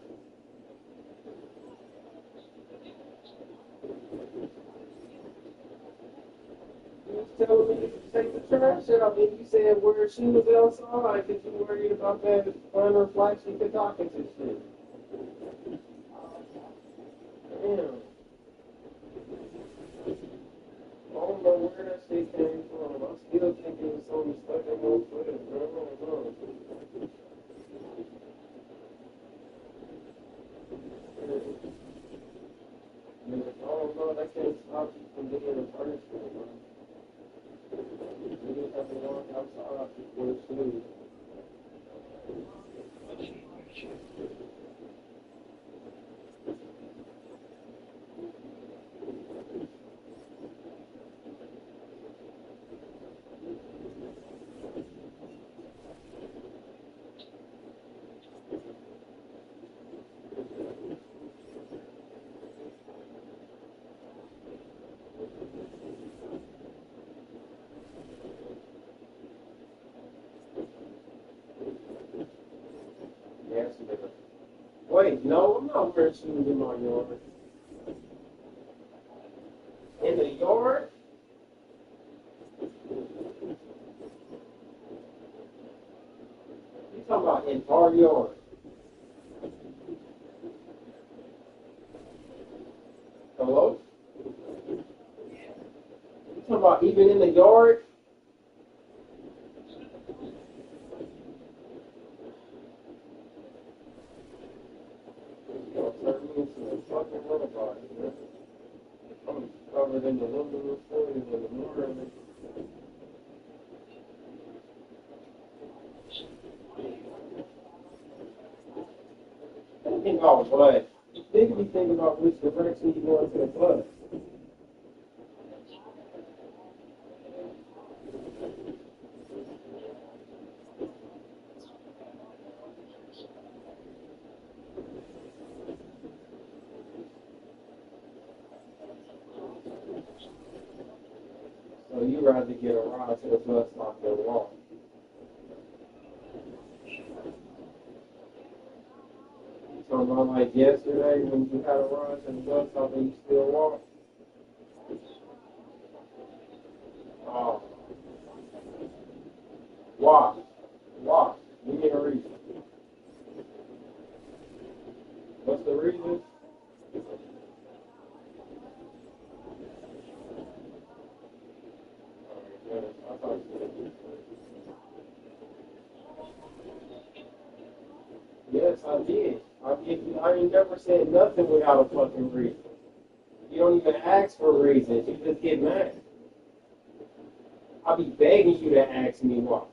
You was telling me to take the trash out, and you said wear shoes outside because you worried about that runner flashing the dockets and shit. Damn. I don't know where that shit came from. I'm still thinking it's something stuck in my foot, bro. I don't know. I don't know. That can't stop you from being a person, bro. You just have to walk outside with shoes. Yes, nigga. Wait, no, I'm not wearing shoes in my yard. In the yard? You talking about in our yard? Hello? You talking about even in the yard? You gonna turn me into a fucking robot, man. I'm covered in aluminum foil in the morning. Think about what? Nigga be thinking about which direction you going to the bus. So you rather get a ride to the bus stop than walk. You talking about like yesterday when you had a ride to the bus stop and you still walk? Oh. Why? Why? Give me a reason. What's the reason? I thought you said. Yes, I did. I ain't never said nothing without a fucking reason. You don't even ask for reasons. You just get mad. I'll be begging you to ask me why.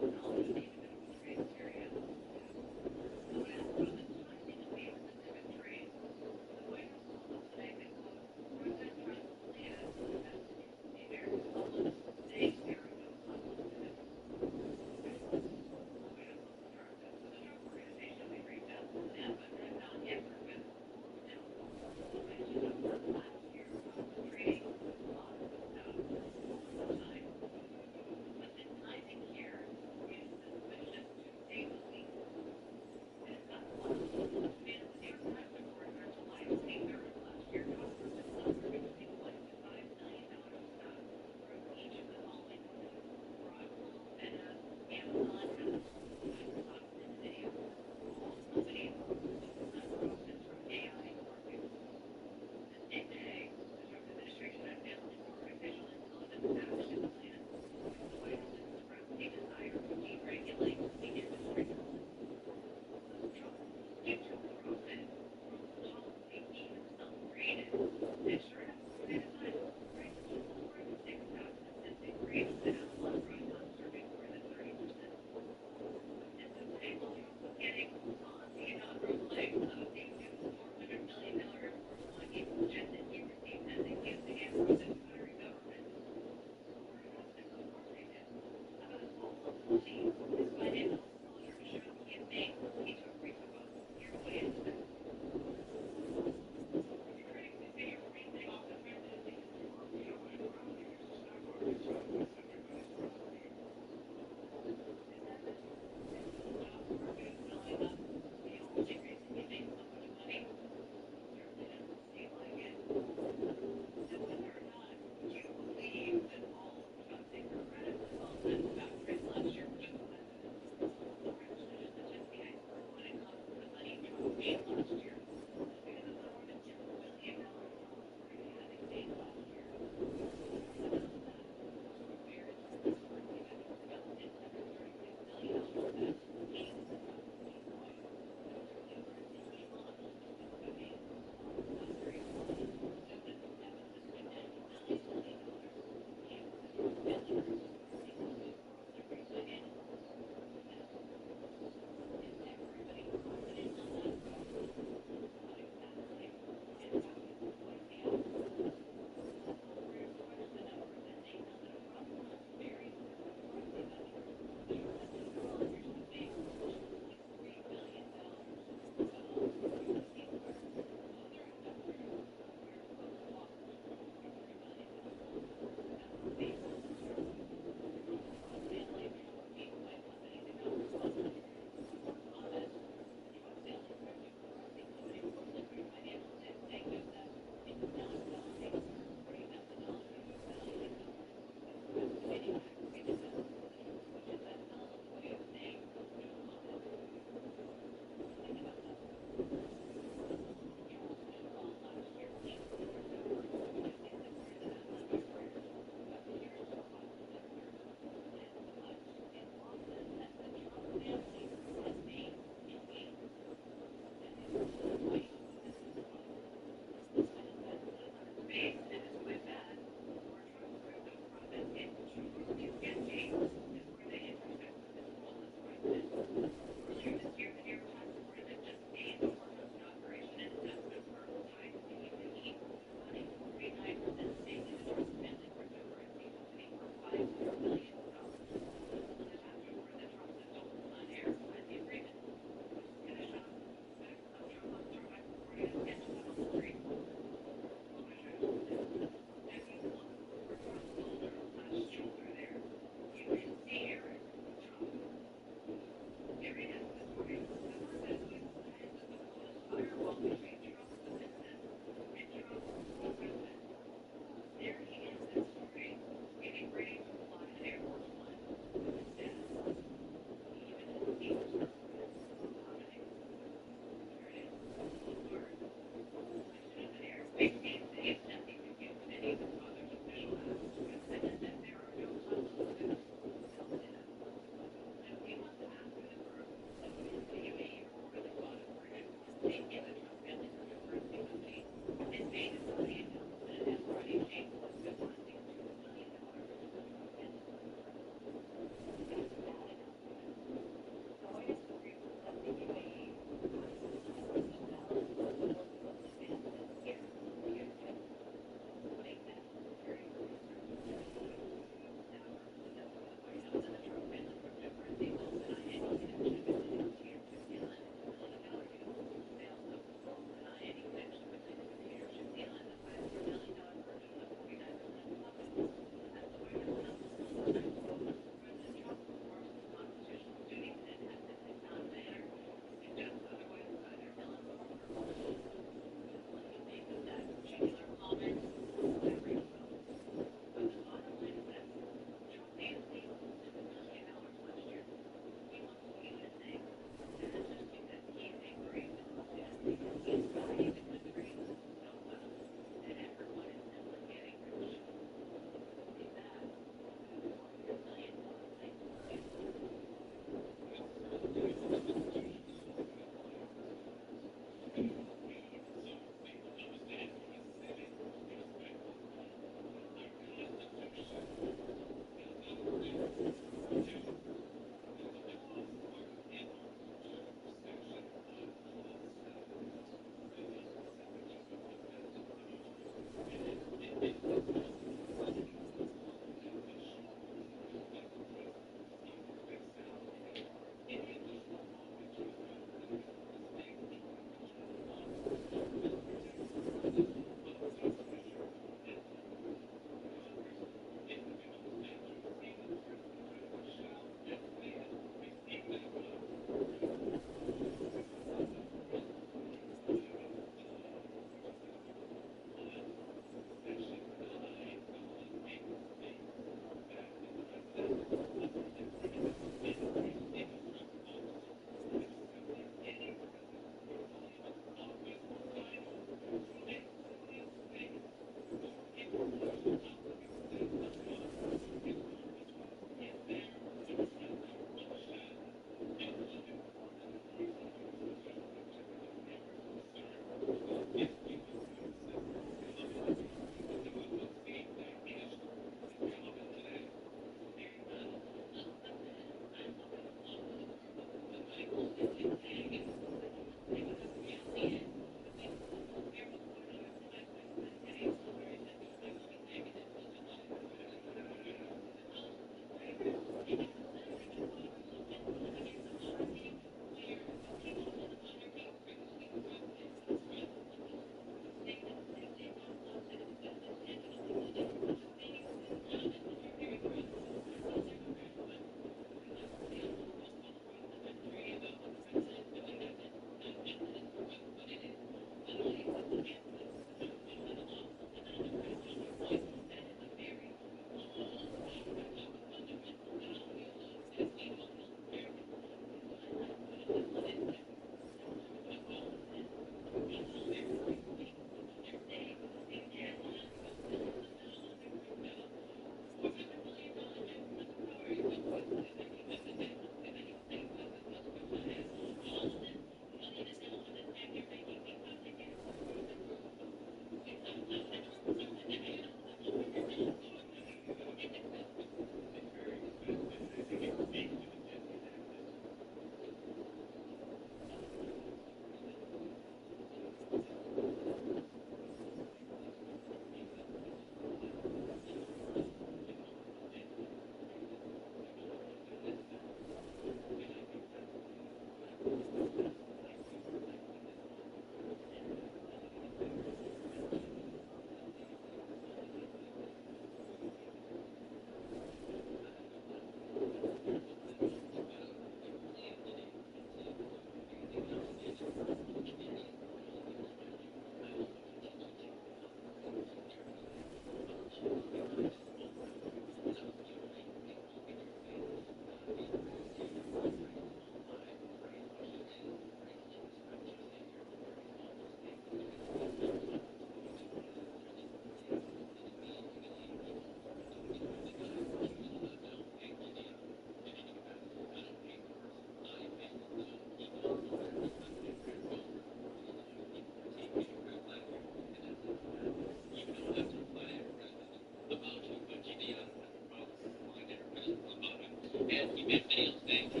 made a video saying he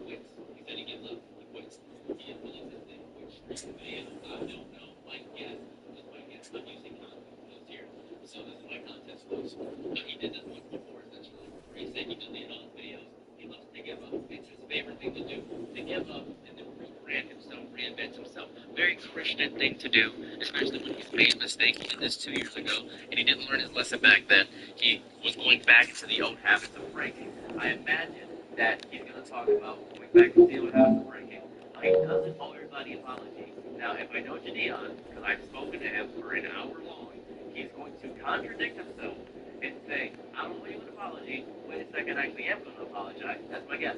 quits. He said he gives up. He quits. He didn't release his thing, which streams the video. I don't know. My guess, just my guess. I'm using context here. So this is my context clues. He did this once before, essentially, where he said he deleted all his videos. He loves to give up. It's his favorite thing to do, to give up and then rebrand himself, reinvent himself. Very Christian thing to do, especially when he's made a mistake. He did this 2 years ago, and he didn't learn his lesson back then. He was going back into the old habits of breaking. I imagine that he's going to talk about going back to the old habits of breaking. He doesn't owe everybody an apology. Now, if I know Gideon, because I've spoken to him for an hour long, he's going to contradict himself and say, I don't owe you an apology. Wait a second, I actually am going to apologize. That's my guess.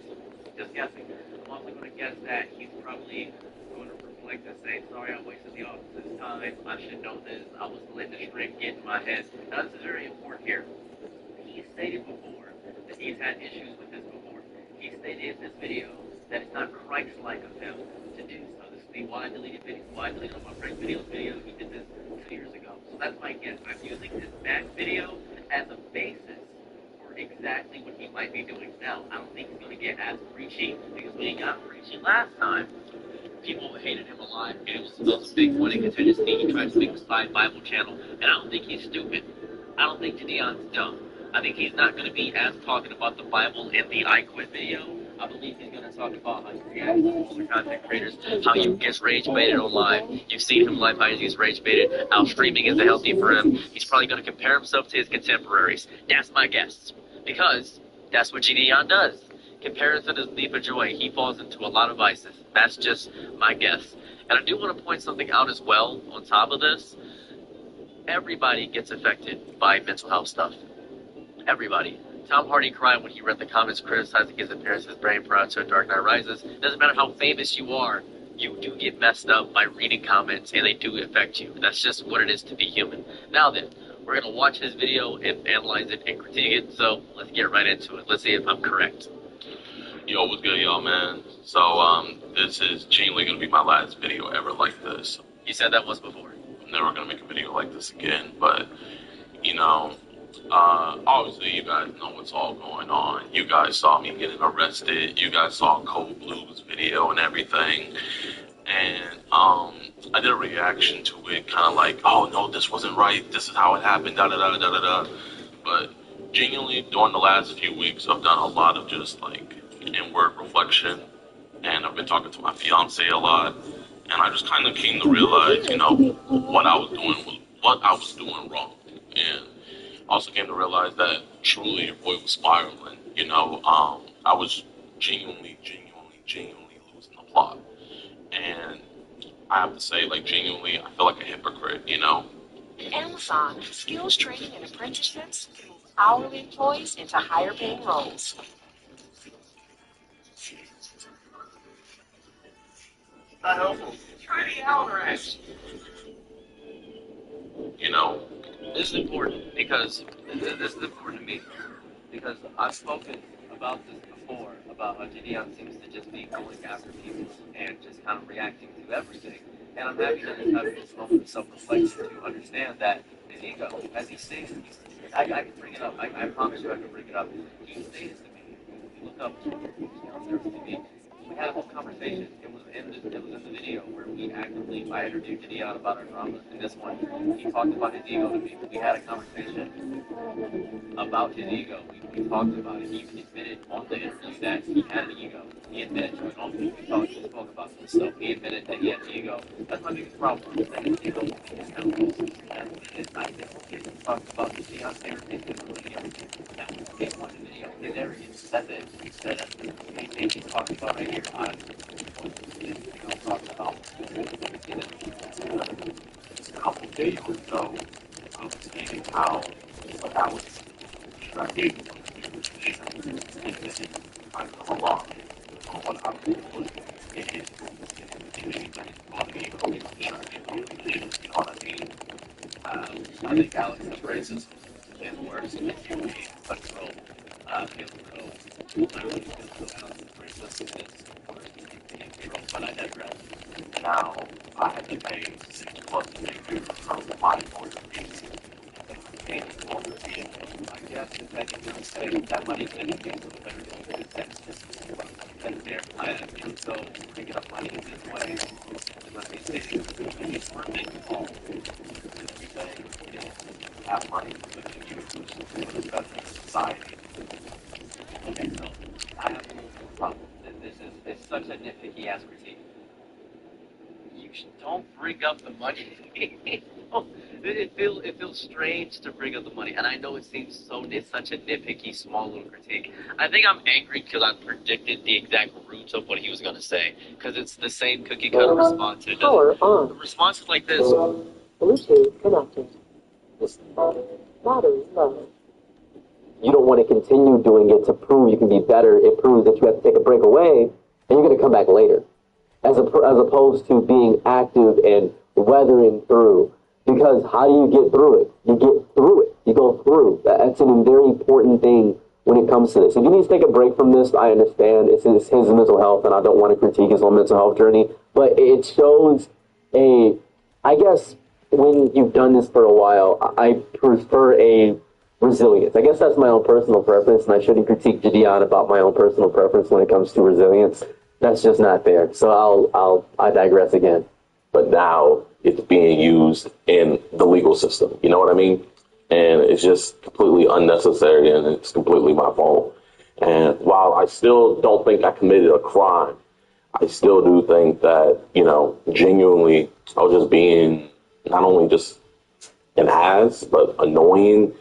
Just guessing. I'm also going to guess that he's probably going to reflect and say, sorry, I wasted the officer's time. I should know this. I was letting the string get in my head. Now, this is very important here. He stated before that he's had issues with this before. He stated in this video that it's not Christ-like of him to do so. This is the why I deleted videos, why I deleted all my Frank videos video. He did this 2 years ago. So that's my guess. I'm using this back video as a basis for exactly what he might be doing now. I don't think he's going to get as preachy, because when he got preachy last time, people hated him alive. It was a big point of contention. He tried to make a side Bible channel, and I don't think he's stupid. I don't think Gideon's dumb. I think he's not going to be as talking about the Bible in the I Quit video. I believe he's going to talk about how you react to other content creators, how you get rage baited on live. You've seen him live, how he gets rage baited, how streaming isn't healthy for him. He's probably going to compare himself to his contemporaries. That's my guess. Because that's what Gideon does. Comparison is the thief of joy. He falls into a lot of vices. That's just my guess. And I do want to point something out as well on top of this. Everybody gets affected by mental health stuff. Everybody. Tom Hardy cried when he read the comments criticizing his appearance as Brain prior to Dark Knight Rises. Doesn't matter how famous you are, you do get messed up by reading comments, and they do affect you. That's just what it is to be human. Now then, we're going to watch this video and analyze it and critique it, so let's get right into it. Let's see if I'm correct. Yo, what's good, y'all, man? So, this is genuinely going to be my last video ever like this. You said that once before. I'm never going to make a video like this again, but, you know, obviously you guys know what's all going on. You guys saw me getting arrested. You guys saw Cold Blue's video and everything. And, I did a reaction to it, kind of like, oh, no, this wasn't right. This is how it happened, da-da-da-da-da-da. But, genuinely, during the last few weeks, I've done a lot of just, like, inward reflection, and I've been talking to my fiance a lot, and I just kind of came to realize, you know, what I was doing wrong, and also came to realize that truly your boy was spiraling. You know, I was genuinely losing the plot, and I have to say, like, genuinely, I feel like a hypocrite, you know. Amazon skills training and apprenticeships to move hourly employees into higher paying roles. Not helpful. Try the Alvarez. You know, This is important because this is important to me because I've spoken about this before, about how Gideon seems to just be going after people and just kind of reacting to everything. And I'm happy that he's having this moment of self-reflection to understand that his ego, as he stated, I can bring it up. I promise you I can bring it up. He stated to me, if you look up downstairs to me, we had a whole conversation. It was in the video where I interviewed Gideon about our dramas. In this one, he talked about his ego to me. We had a conversation about his ego. We talked about it. He even admitted on the interview that he had an ego. He admitted to it. We spoke about this stuff. He admitted that he had an ego. That's my biggest problem. That his ego is now it's not he talked about Gideon's favorite thing in the video. Now, his one video, his arrogance. That's it. He's talking about right here. I'm talking about a couple days ago, I was saying how I was distracted and I come along on what I was doing. I think Alex embraces his words and he will be control. But I digress. Now, I had to pay $6+ figures from my point of view. I guess if anything, say that money is going to be used for the better good sense. such a nitpicky ass critique. Don't bring up the money. it feels strange to bring up the money, and I know it's such a nitpicky, small little critique. I think I'm angry because I predicted the exact roots of what he was gonna say, because it's the same cookie cutter response. It Power doesn't. on. The response is like this. Bluetooth connected. Battery low. You don't want to continue doing it to prove you can be better. It proves that you have to take a break away, and you're going to come back later. As opposed to being active and weathering through. Because how do you get through it? You get through it. You go through. That's a very important thing when it comes to this. If you need to take a break from this, I understand. It's his mental health, and I don't want to critique his own mental health journey. But it shows I guess when you've done this for a while, I prefer a resilience. I guess that's my own personal preference, and I shouldn't critique Gideon about my own personal preference when it comes to resilience. That's just not fair. So I digress again. But now it's being used in the legal system. You know what I mean? And it's just completely unnecessary, and it's completely my fault. And while I still don't think I committed a crime, I still do think that, genuinely, I was just being not only just an ass, but annoying.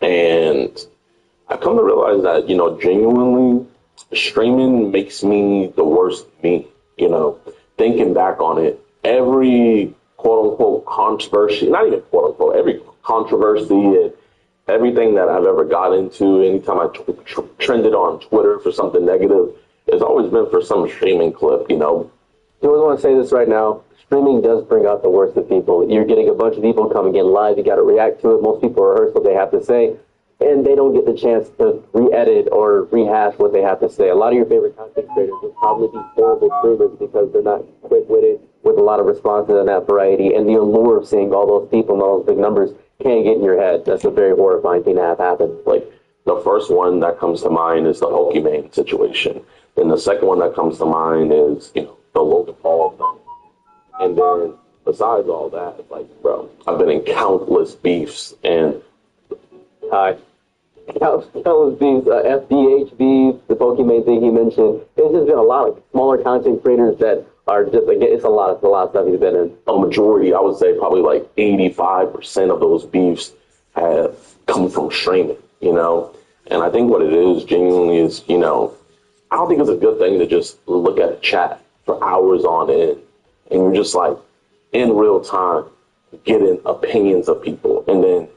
And I've come to realize that, genuinely, streaming makes me the worst me. Thinking back on it, every quote unquote controversy, not even quote unquote, every controversy and everything that I've ever got into, anytime I trended on Twitter for something negative, it's always been for some streaming clip, You always want to say this right now. Streaming does bring out the worst of people. You're getting a bunch of people coming in live. You got to react to it. Most people rehearse what they have to say, and they don't get the chance to re-edit or rehash what they have to say. A lot of your favorite content creators will probably be horrible streamers because they're not quick-witted with a lot of responses and that variety, and the allure of seeing all those people and all those big numbers can't get in your head. That's a very horrifying thing to have happen. Like, the first one that comes to mind is the Pokemon situation. Then the second one that comes to mind is, the Logan Paul thing. And then, besides all that, bro, I've been in countless beefs and countless beefs, FDH beef, the Pokemon thing he mentioned. There's just been a lot of smaller content creators that are just, again, it's a lot of stuff he's been in. A majority, I would say probably 85% of those beefs have come from streaming, And I think what it is genuinely is, I don't think it's a good thing to just look at a chat for hours on end and you're just in real time getting opinions of people. And then,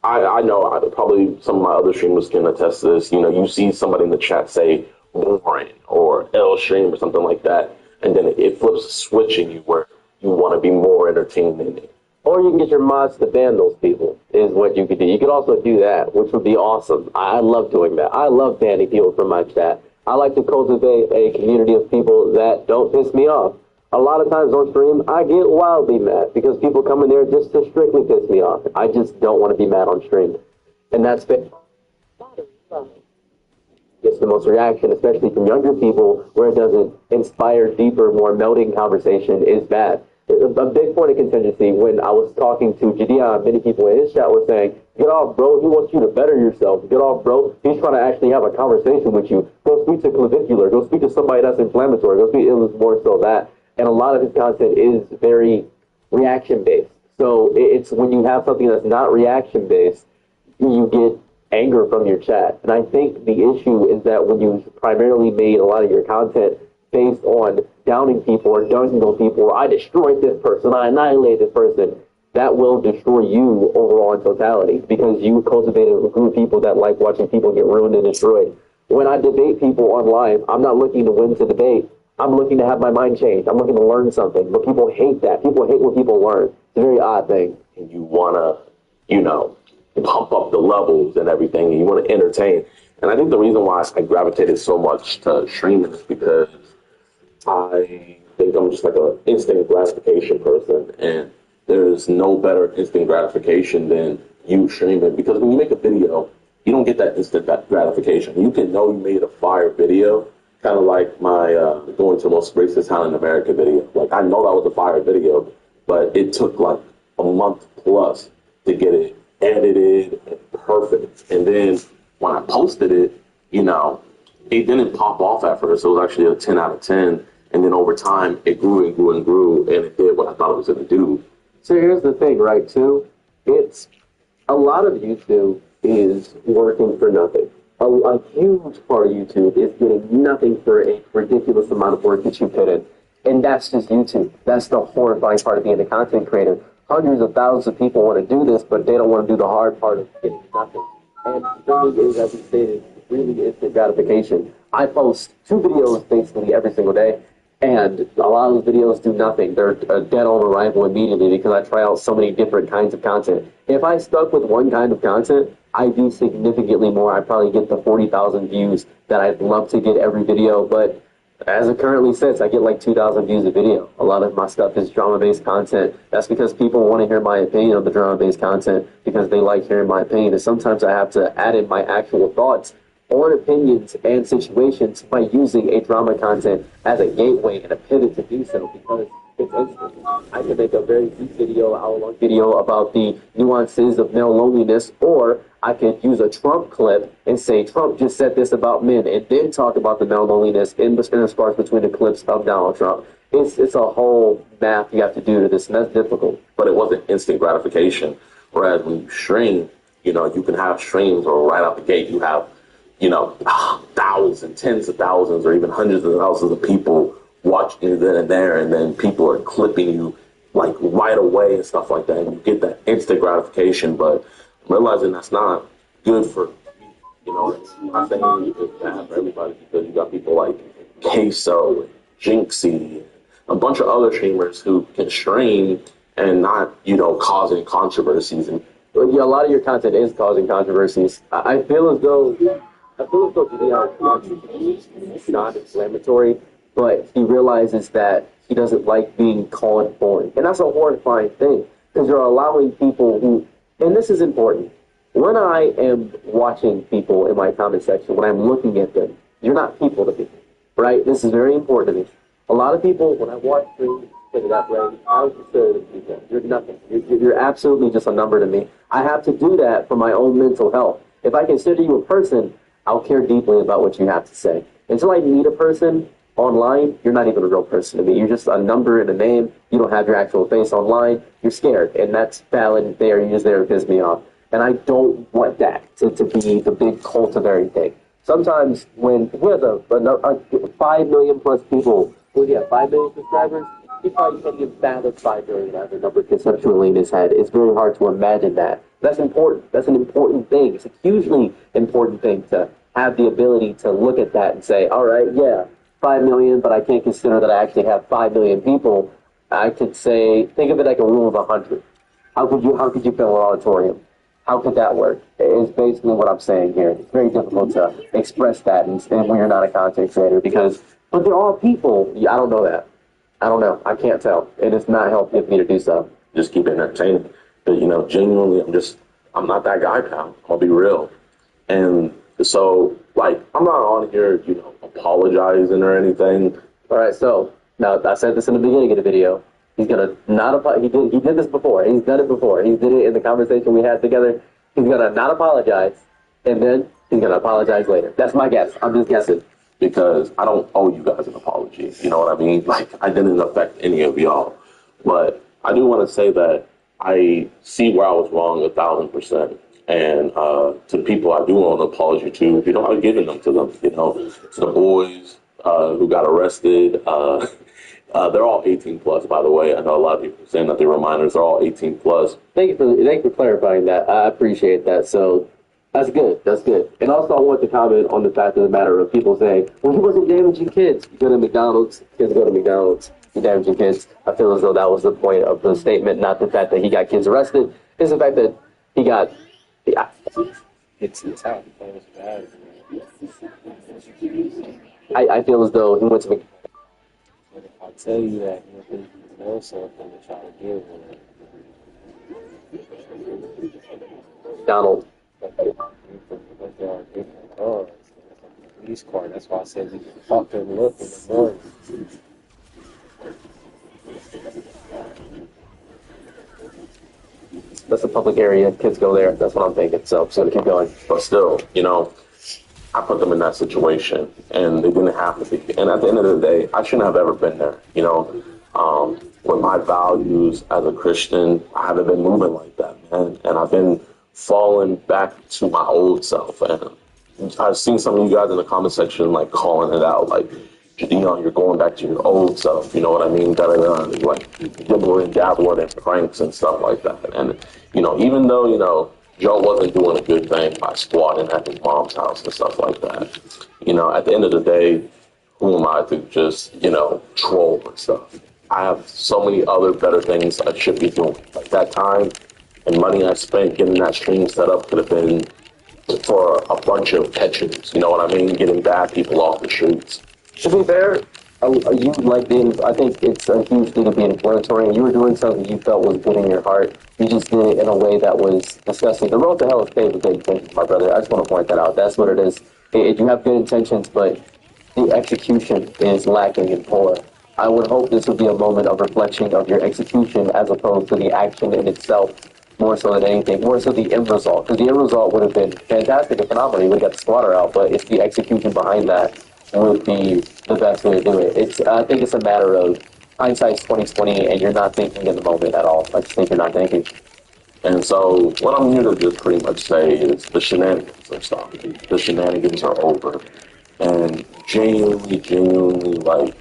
I know probably some of my other streamers can attest to this. You see somebody in the chat say boring or L stream or something like that. And then it flips a switch in you where you want to be more entertained in it. Or you can get your mods to ban those people, is what you could do. You could also do that, which would be awesome. I love doing that. I love banning people from my chat. I like to cultivate a community of people that don't piss me off. A lot of times on stream, I get wildly mad because people come in there just to strictly piss me off. I just don't want to be mad on stream. And that's fair. Gets the most reaction, especially from younger people, where it doesn't inspire deeper, more melting conversation is bad. A big point of contingency when I was talking to Gideon, many people in his chat were saying, get off, bro. He wants you to better yourself. Get off, bro. He's trying to actually have a conversation with you. Go speak to clavicular. Go speak to somebody that's inflammatory. Go speak. It was more so that. And a lot of his content is very reaction-based. So it's when you have something that's not reaction-based, you get anger from your chat. And I think the issue is that when you primarily made a lot of your content based on downing people or dunking on people, or I destroyed this person, I annihilated this person, that will destroy you overall in totality because you cultivated a group of people that like watching people get ruined and destroyed. When I debate people online, I'm not looking to win the debate. I'm looking to have my mind changed. I'm looking to learn something. But people hate that. People hate when people learn. It's a very odd thing. And you want to, pump up the levels and everything, and you want to entertain. And I think the reason why I gravitated so much to streaming is because I think I'm just an instant gratification person. And there's no better instant gratification than you streaming. Because when you make a video, you don't get that instant gratification. You can know you made a fire video. Kind of like my going to the most racist town in America video. I know that was a fire video, but it took a month plus to get it edited and perfect. And then when I posted it, it didn't pop off at first. It was actually a 10 out of 10. And then over time, it grew and grew and grew, and it did what I thought it was going to do. So here's the thing, right, too? It's a lot of YouTube is working for nothing. A huge part of YouTube is getting nothing for a ridiculous amount of work that you put in. And that's just YouTube. That's the horrifying part of being a content creator. Hundreds of thousands of people want to do this, but they don't want to do the hard part of getting nothing. And really is, as we stated, really instant gratification. I post 2 videos basically every single day, and a lot of those videos do nothing. They're dead on arrival immediately because I try out so many different kinds of content. If I stuck with one kind of content, I do significantly more. I probably get the 40,000 views that I'd love to get every video, but as it currently sits, I get like 2,000 views a video. A lot of my stuff is drama-based content. That's because people want to hear my opinion of the drama-based content because they like hearing my opinion. And sometimes I have to add in my actual thoughts on opinions and situations by using a drama content as a gateway and a pivot to do so because it's instant. I can make a very deep video, hour-long video about the nuances of male loneliness, or I could use a Trump clip and say, Trump just said this about men, and then talk about the male loneliness in the sparse between the clips of Donald Trump. It's a whole math you have to do to this, and that's difficult. But it wasn't instant gratification. Whereas when you stream, you know, you can have streams or right out the gate, you have, you know, thousands, tens of thousands, or even hundreds of thousands of people watching then and there, and then people are clipping you like right away and stuff like that, and you get that instant gratification. But realizing that's not good for, you know, it's not saying it's bad for everybody because you got people like Queso, Jinxie, a bunch of other streamers who can stream and not, you know, causing controversies. And yeah, a lot of your content is causing controversies. I feel as though it's non-inflammatory, but he realizes that he doesn't like being called boring. And that's a horrifying thing, because you're allowing people who, and this is important, when I am watching people in my comment section, when I'm looking at them, you're not people to me, right? This is very important to me. A lot of people, when I watch streams, say that way, I would consider them people. You're nothing. You're absolutely just a number to me. I have to do that for my own mental health. If I consider you a person, I'll care deeply about what you have to say. Until I meet a person online, you're not even a real person to me. You're just a number and a name. You don't have your actual face online. You're scared, and that's valid there. You're just there to piss me off. And I don't want that to be the big cult of everything. Sometimes when we have 5 million plus people, 5 million subscribers, he probably can't even fathom 5 million as a number conceptually in his head. It's very hard to imagine that. That's important. That's an important thing. It's a hugely important thing to have the ability to look at that and say, all right, yeah, 5 million, but I can't consider that I actually have 5 million people. I could say, think of it like a rule of 100. How could you fill an auditorium? How could that work? It's basically what I'm saying here. It's very difficult to express that and when you're not a content creator but there are people, I don't know that. I don't know. I can't tell. It is not helping me to do so. just keep it entertaining. But, you know, genuinely, I'm not that guy, pal. I'll be real. And so, like, I'm not on here, you know, apologizing or anything. All right, so now I said this in the beginning of the video. He's gonna not he did this before. He's done it before. He did it in the conversation we had together. He's gonna not apologize, and then he's gonna apologize later. That's my guess. I'm just guessing. Because I don't owe you guys an apology. You know what I mean? Like, I didn't affect any of y'all. But I do want to say that I see where I was wrong 1,000%. And to the people I do owe an apology to, you know, I've given them to them. You know, to the boys who got arrested. They're all 18 plus, by the way. I know a lot of people saying that they're minors. They're all 18 plus. Thank you for clarifying that. I appreciate that. So that's good. That's good. And also, I want to comment on the fact of the matter of people saying, well, he wasn't damaging kids. You go to McDonald's, kids go to McDonald's, you're damaging kids. I feel as though that was the point of the statement, not the fact that he got kids arrested. It's the fact that he got... It's how it was bad. I feel as though he went to McDonald's. But if I tell you that you think you know something to try to give with Donald. but there are different cars. Police car. That's why I said we can talk to him look in the morning. That's a public area. Kids go there. That's what I'm thinking. So I'm just going to keep going. But still, you know, I put them in that situation, and they didn't have to be. And at the end of the day, I shouldn't have ever been there. You know, with my values as a Christian, I haven't been moving like that, man. And I've been falling back to my old self. And I've seen some of you guys in the comment section like calling it out, like, you know, you're going back to your old self. You know what I mean? Like dibbling and dabbling in pranks and stuff like that. And you know, even though Joe wasn't doing a good thing by squatting at his mom's house and stuff like that, you know, at the end of the day, who am I to just troll and stuff? I have so many other better things I should be doing. Like that time and money I spent getting that stream set up could have been for a bunch of catchers. You know what I mean? Getting bad people off the streets. To be fair, you like being, I think it's a huge thing to be inflammatory, and you were doing something you felt was good in your heart. You just did it in a way that was disgusting. The road to hell is paved with good intentions, my brother. I just want to point that out. That's what it is. You have good intentions, but the execution is lacking and poor. I would hope this would be a moment of reflection of your execution as opposed to the action in itself, more so than anything, more so the end result. Because the end result would have been fantastic and phenomenal. You would have got the slaughter out, but it's the execution behind that would be the best way to do it. I think it's a matter of hindsight's 2020, and you're not thinking in the moment at all. I just think you're not thinking. And so what I'm here to just pretty much say is the shenanigans are stopping. The shenanigans are over. And genuinely, like,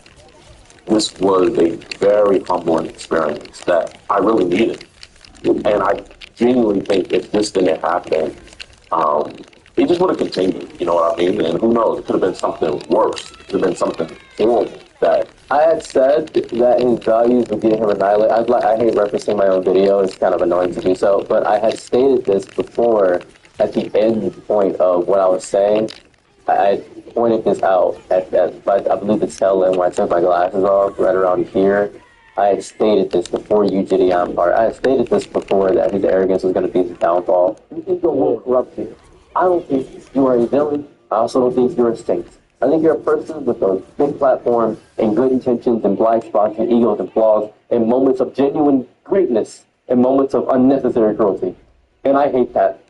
this was a very humbling experience that I really needed. And I genuinely think if this didn't happen, it just would have continued, you know what I mean? And who knows, it could have been something worse. It could have been something horrible that I had said that his values would get him annihilated. I hate referencing my own video. It's kind of annoying to do so. But I had stated this before at the end point of what I was saying. I pointed this out but I believe the tail end when I took my glasses off, right around here. I had stated this before you Gideon part. I had stated this before that his arrogance was going to be his downfall. You think the will corrupt you. I don't think you are a villain. I also don't think you're a saint. I think you're a person with a big platform and good intentions and blind spots and egos and flaws and moments of genuine greatness and moments of unnecessary cruelty. And I hate that.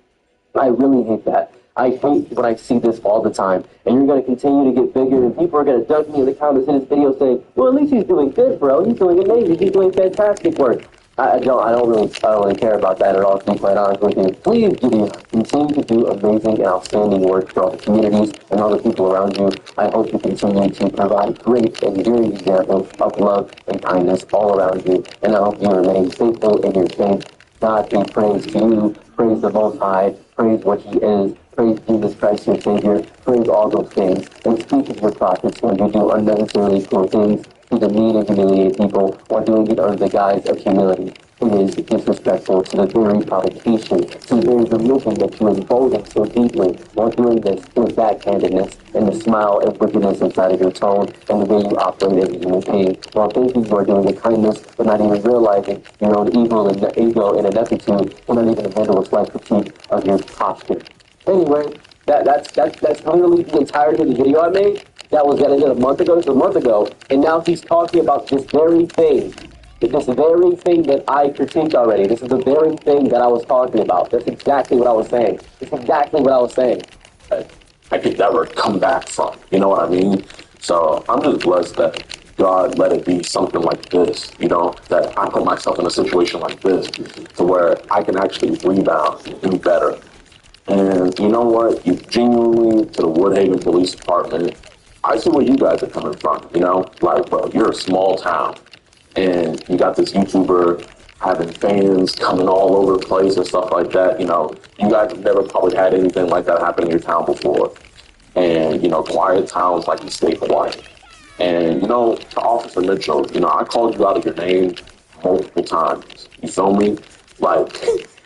I really hate that. I hate when I see this all the time. And you're going to continue to get bigger, and people are going to judge me in the comments in this video saying, well, at least he's doing good, bro. He's doing amazing. He's doing fantastic work. I don't really care about that at all, to be quite honest with you. Please, Gideon, continue to do amazing and outstanding work for all the communities and all the people around you. I hope you continue to provide great and enduring examples of love and kindness all around you. And I hope you remain faithful in your faith. God be praised to you. Praise the Most High. Praise what He is. Praise Jesus Christ, your Savior. Praise all those things. And speak of your prophets when you do unnecessarily cruel things to demean and humiliate people or doing it under the guise of humility. It is disrespectful to the very provocation, to the very religion that you embolden so deeply while doing this with backhandedness and the smile and wickedness inside of your tone and the way you operate as a human being while thinking you are doing a kindness but not even realizing your own evil and ego and ineptitude will not even handle a slight critique of your posture. Anyway, that's literally the entirety of the video I made. That ended a month ago. This was a month ago, and now he's talking about this very thing. This very thing that I critiqued already. This is the very thing that I was talking about. That's exactly what I was saying. That's exactly what I was saying. I could never come back from. You know what I mean? So I'm just blessed that God let it be something like this, that I put myself in a situation like this to where I can actually rebound and do better. And you know what? You genuinely, to the Woodhaven Police Department, I see where you guys are coming from, Like, bro, you're a small town, and you got this YouTuber having fans coming all over the place and stuff like that. You guys have never probably had anything like that happen in your town before. And, quiet towns like you stay quiet. And, to Officer Mitchell, I called you out of your name multiple times. You feel me? Like,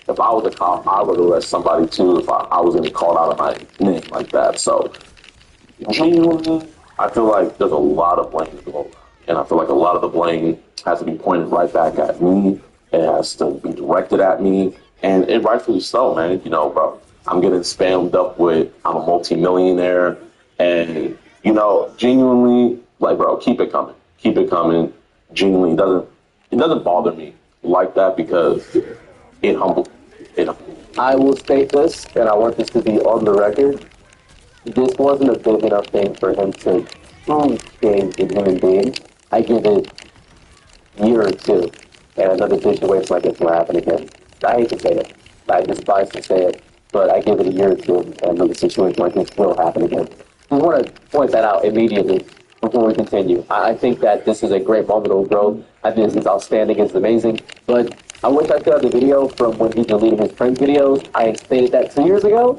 if I was a cop, I would arrest somebody too if I was going to be called out of my name like that. So, genuinely, I feel like there's a lot of blame to go around. And I feel like a lot of the blame has to be pointed right back at me. It has to be directed at me. And it rightfully so, man. Bro, I'm getting spammed up with, I'm a multimillionaire. And, genuinely, like, bro, keep it coming. Keep it coming. Genuinely, it doesn't bother me like that because it humbled. I will state this, and I want this to be on the record. this wasn't a big enough thing for him to truly change a human being. I give it a year or two, and another situation like this will happen again. I hate to say it. I despise to say it, but I give it a year or two, and another situation like this will happen again. I want to point that out immediately before we continue. I think that this is a great moment of growth. I think this is outstanding. It's amazing. But I wish I could have the video from when he deleted his prank videos. I stated that 2 years ago,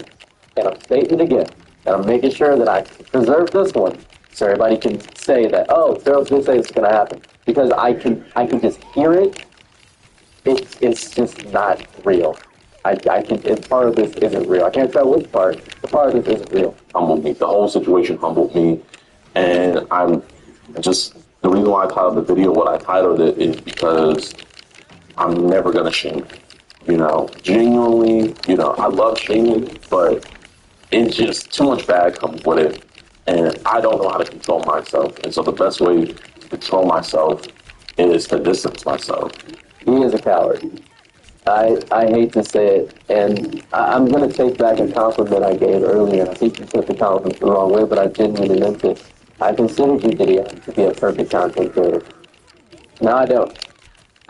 and I'm stating it again. And I'm making sure that I preserve this one so everybody can say that, oh, Daryl's going to say it's going to happen. Because I can just hear it. It's just not real. I can, and part of this isn't real. I can't tell which part, but part of this isn't real. Humbled me. The whole situation humbled me. And I'm just, the reason why I titled the video what I titled it is because I'm never going to shame it. You know, genuinely, you know, I love shaming, but it's just too much bad comes with it. And I don't know how to control myself. And so the best way to control myself is to distance myself. He is a coward. I hate to say it, and I'm going to take back a compliment I gave earlier. I think you took the compliment the wrong way, but I genuinely meant it. I considered you, Gideon, to be a perfect content creator. No, I don't.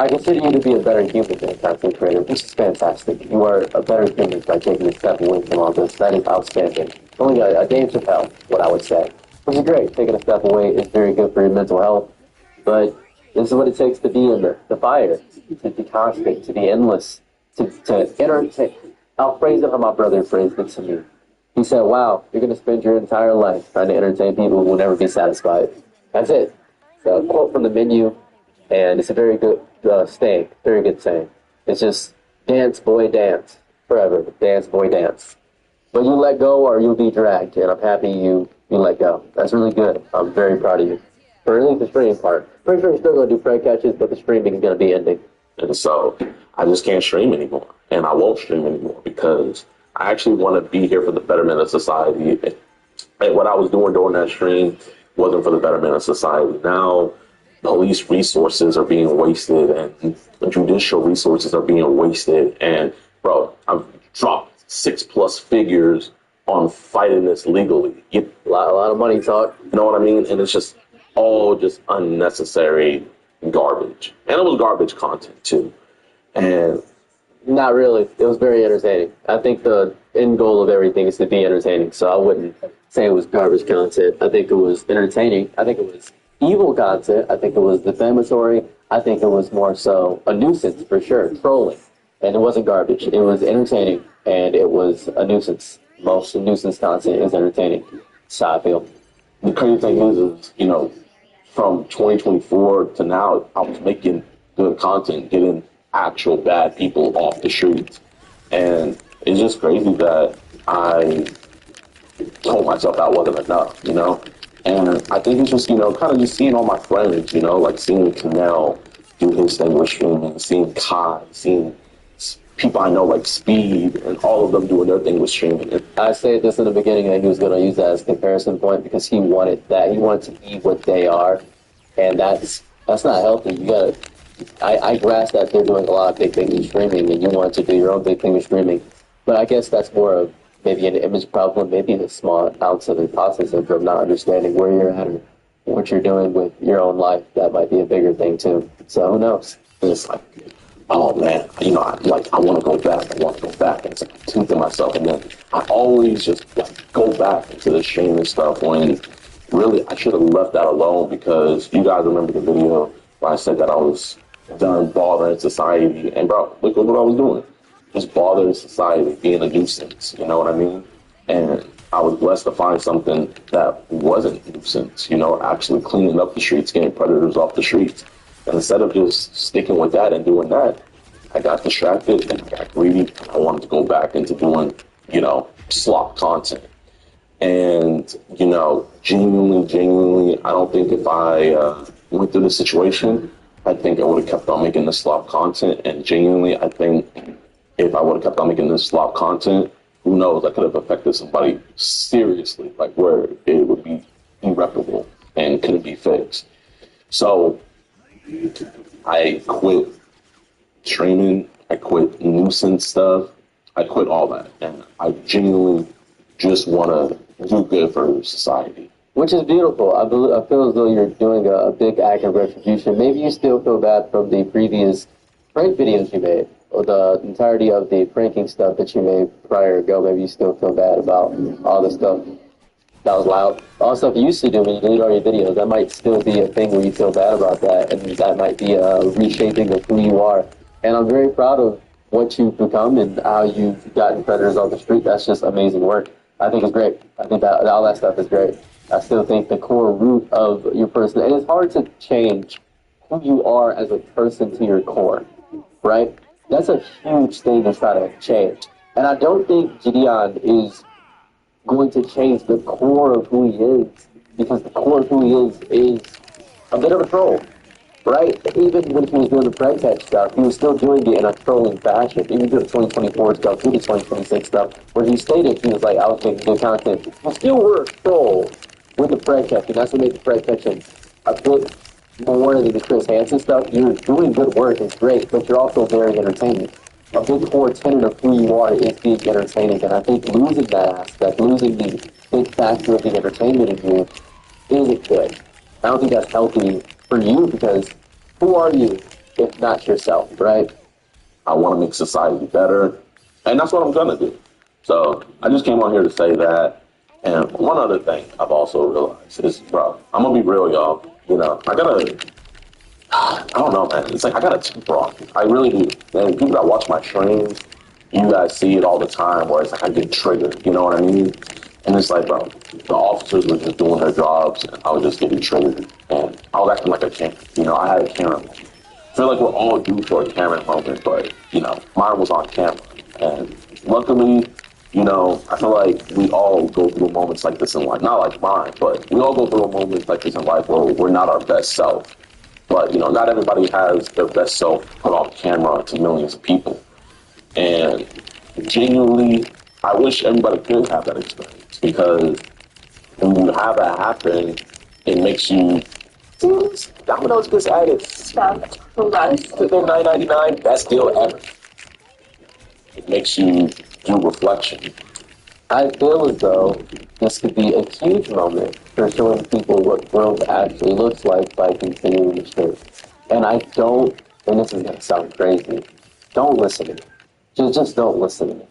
I consider you to be a better human than a content creator, which is fantastic. You are a better human by taking a step away from all this. That is outstanding. Only a Dave Chappelle, what I would say. Which is great. Taking a step away is very good for your mental health, but this is what it takes to be in the fire, to be constant, to be endless, to entertain. I'll phrase it how my brother phrased it to me. He said, wow, you're going to spend your entire life trying to entertain people who will never be satisfied. That's it. So, a quote from the menu, and it's a very good saying, very good saying. It's just, dance, boy, dance, forever. Dance, boy, dance. But you let go or you'll be dragged, and I'm happy you let go. That's really good. I'm very proud of you. Or at least the streaming part. Pretty sure you're still going to do prank catches, but the streaming is going to be ending. And so I just can't stream anymore. And I won't stream anymore because I actually want to be here for the betterment of society. And what I was doing during that stream wasn't for the betterment of society. Now, police resources are being wasted and judicial resources are being wasted. And, bro, I've dropped 6+ figures on fighting this legally. A lot of money talk. You know what I mean? And it's just all just unnecessary garbage. And it was garbage content, too. And not really. It was very entertaining. I think the end goal of everything is to be entertaining, so I wouldn't say it was garbage content. I think it was entertaining. I think it was evil content. I think it was defamatory. I think it was more so a nuisance, for sure, trolling. And it wasn't garbage. It was entertaining, and it was a nuisance. Most nuisance content is entertaining. That's how I feel. The crazy thing is, you know, from 2024 to now, I was making good content, getting actual bad people off the streets. And it's just crazy that I told myself that wasn't enough, you know? And I think it's just, you know, kind of just seeing all my friends, you know, like seeing Canal do his thing with streaming, seeing Kai, seeing people I know like Speed and all of them doing their thing with streaming. I said this in the beginning that he was going to use that as a comparison point because he wanted that. He wanted to be what they are, and that's not healthy. You got to. I grasp that they're doing a lot of big things with streaming, and you want to do your own big thing with streaming. But I guess that's more of maybe an image problem, maybe the small ounce of imposter syndrome, not understanding where you're at or what you're doing with your own life. That might be a bigger thing too. So who knows? It's like, oh man, you know, I want to go back. I want to go back. And it's like to myself, and then I always just like go back into the shame and stuff when really I should have left that alone because you guys remember the video where I said that I was done bothering society, and bro, look at what I was doing. Just bothering society, being a nuisance, you know what I mean? And I was blessed to find something that wasn't a nuisance, you know, actually cleaning up the streets, getting predators off the streets. And instead of just sticking with that and doing that, I got distracted and I got greedy. I wanted to go back into doing, you know, slop content. And, you know, genuinely, I don't think if I went through this situation, I think I would have kept on making this slop content. And genuinely, I think if I would have kept on making this slop content, who knows, I could have affected somebody seriously, like where it would be irreparable and couldn't be fixed. So I quit streaming, I quit nuisance stuff, I quit all that. And I genuinely just want to do good for society. Which is beautiful. I feel as though you're doing a big act of retribution. Maybe you still feel bad from the previous prank videos you made, or the entirety of the pranking stuff that you made prior ago. Maybe you still feel bad about all the stuff that was loud. All the stuff you used to do when you delete all your videos. That might still be a thing where you feel bad about that, and that might be a reshaping of who you are. And I'm very proud of what you've become and how you've gotten predators off the street. That's just amazing work. I think it's great. I think that all that stuff is great. I still think the core root of your person, and it's hard to change who you are as a person to your core, right? That's a huge thing to try to change. And I don't think Gideon is going to change the core of who he is, because the core of who he is a bit of a troll, right? Even when he was doing the prank tech stuff, he was still doing it in a trolling fashion. Even through the 2024 stuff, through the 2026 stuff, where he stated he was like, I was making good content. You still were a troll with the prank tech, and that's what made the prank tech a bit more than the Chris Hansen stuff. You're doing good work, it's great, but you're also very entertaining. A big core tenet of who you are is being entertaining, and I think losing that aspect, losing the big factor of the entertainment in you, isn't good. I don't think that's healthy for you, because who are you if not yourself, right? I want to make society better, and that's what I'm going to do. So I just came on here to say that. And one other thing I've also realized is, bro, I'm going to be real, y'all. You know, I don't know, man. It's like I got a temper on me. I really do. And people that watch my streams, you guys see it all the time where it's like I get triggered. You know what I mean? And it's like, bro, the officers were just doing their jobs, and I was just getting triggered. And I was acting like a Karen. You know, I had a Karen moment. I feel like we're all due for a Karen moment, but, you know, mine was on camera. And luckily, you know, I feel like we all go through moments like this in life. Not like mine, but we all go through moments like this in life where we're not our best self. But, you know, not everybody has their best self put on camera to millions of people. And genuinely, I wish everybody could have that experience, because when you have that happen, it makes you, Domino's gets added to their $9.99 best deal ever. It makes you do reflection. I feel as though this could be a huge moment for showing people what growth actually looks like by continuing the stream. And I don't, and this is going to sound crazy, don't listen to me. Just don't listen to me.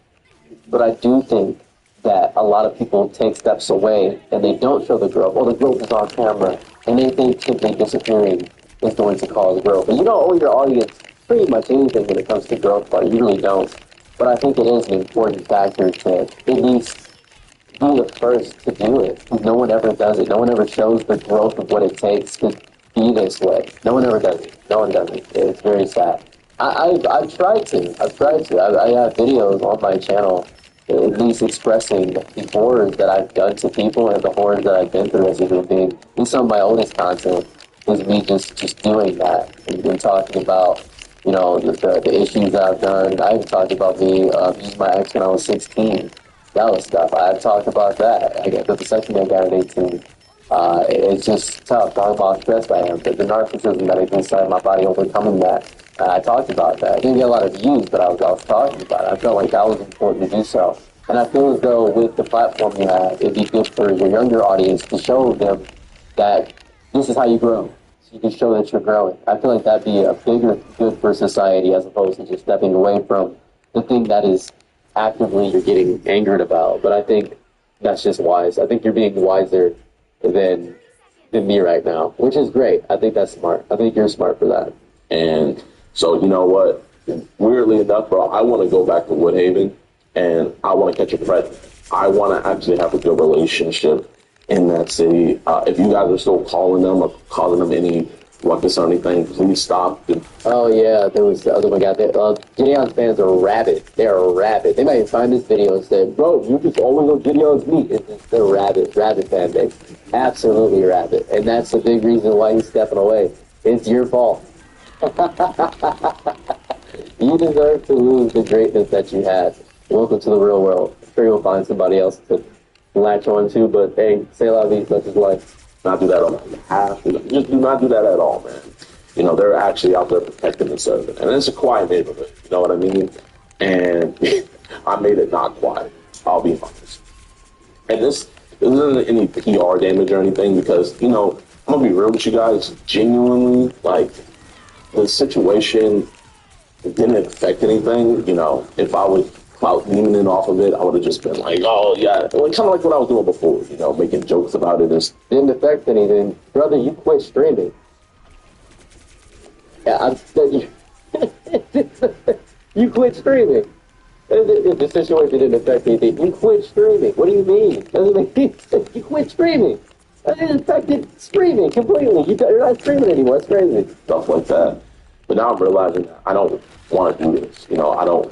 But I do think that a lot of people take steps away and they don't show the growth. Oh, the growth is on camera. And they think simply disappearing is going to cause growth. And you don't owe your audience pretty much anything when it comes to growth, but you really don't. But I think it is an important factor to at least be the first to do it. No one ever does it. No one ever shows the growth of what it takes to be this way. No one ever does it. No one does it. It's very sad. I've tried to. I have videos on my channel at least expressing the horrors that I've done to people and the horrors that I've been through as a human being. And some of my oldest content is me just doing that and talking about, you know, the issues that I've done. I even talked about me using my ex when I was 16. That was stuff. I've talked about that. I got the vasectomy I got at 18. It's just tough. Talking about how stressed I am. The narcissism that I get inside my body, overcoming that. I talked about that. I didn't get a lot of views, but I was talking about it. I felt like that was important to do so. And I feel as though with the platform you have, it'd be good for your younger audience to show them that this is how you grow. So you can show that you're growing. I feel like that'd be a bigger good for society as opposed to just stepping away from the thing that is actively you're getting angered about. But I think that's just wise. I think you're being wiser than me right now, which is great. I think that's smart. I think you're smart for that. And so, you know what? Weirdly enough, bro, I want to go back to Woodhaven, and I want to catch a predator. I want to actually have a good relationship in that city. If you guys are still calling them or causing them any ruckus or anything, please stop. Oh, yeah, there was the other one guy. Gideon's fans are rabid. They're rabid. They might even find this video and say, bro, you just always on Gideon's meat. They're rabid fan base. Absolutely rabid. And that's the big reason why he's stepping away. It's your fault. You deserve to lose the greatness that you had. Welcome to the real world. I'm sure you'll find somebody else to latch on to, but hey, say a lot of these, such as life. Not do that on behalf. Just do not do that at all, man. You know, they're actually out there protecting and serving. And it's a quiet neighborhood, you know what I mean? And I made it not quiet, I'll be honest. And this isn't any PR damage or anything because, you know, I'm gonna be real with you guys, genuinely, like, the situation didn't affect anything. You know, if I was clout demon off of it, I would have just been like, oh yeah, well, kind of like what I was doing before, you know, making jokes about it. Didn't affect anything. Brother, you quit streaming. Yeah, I said you. You quit streaming. If the situation didn't affect anything, you quit streaming. What do you mean? Doesn't make any sense. You quit streaming. That didn't affect streaming completely. You're not streaming anymore. It's crazy. Stuff like that. But now I'm realizing that I don't want to do this. You know, I want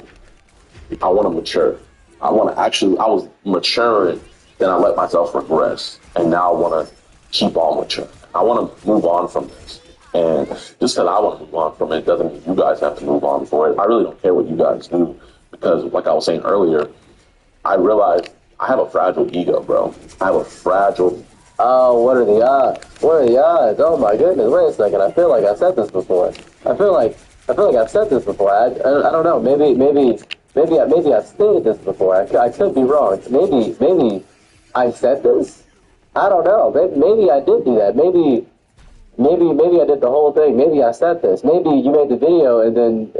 to mature. I was maturing, then I let myself regress. And now I want to keep on maturing. I want to move on from this. And just because I want to move on from it doesn't mean you guys have to move on for it. I really don't care what you guys do. Because, like I was saying earlier, I realized I have a fragile ego, bro. I have a fragile. Oh, what are the odds? What are the odds? Oh my goodness! Wait a second. I feel like I've said this before. I feel like I've said this before. I don't know. Maybe I've stated this before. I could be wrong. Maybe I said this. I don't know. Maybe I did do that. Maybe I did the whole thing. Maybe I said this. Maybe you made the video and then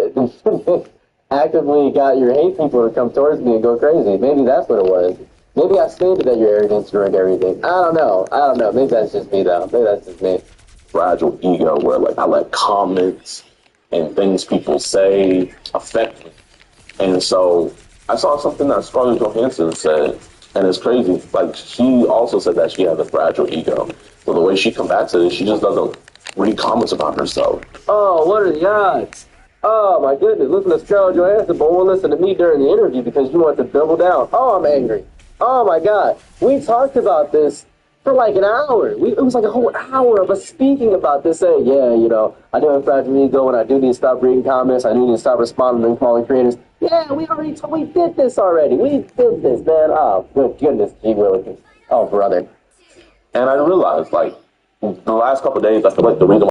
actively got your hate people to come towards me and go crazy. Maybe that's what it was. Maybe I stated that your arrogance ruined everything. I don't know. Maybe that's just me, though. Maybe that's just me. Fragile ego where, like, I let comments and things people say affect me. And so I saw something that Scarlett Johansson said, and it's crazy. Like, she also said that she has a fragile ego. So the way she combats it is she just doesn't read comments about herself. Oh, what are the odds? Oh, my goodness. Listen to Scarlett Johansson, but won't listen to me during the interview because you want to double down. Oh, I'm angry. Oh, my God. We talked about this for like an hour. It was like a whole hour of us speaking about this, saying, yeah, you know, I do have fragile ego and I do need to stop reading comments. I do need to stop responding and calling creators. Yeah, we did this already. We did this, man. Oh, good goodness, gee willikers. Oh, brother. And I realized, like, the last couple of days, I feel like the reason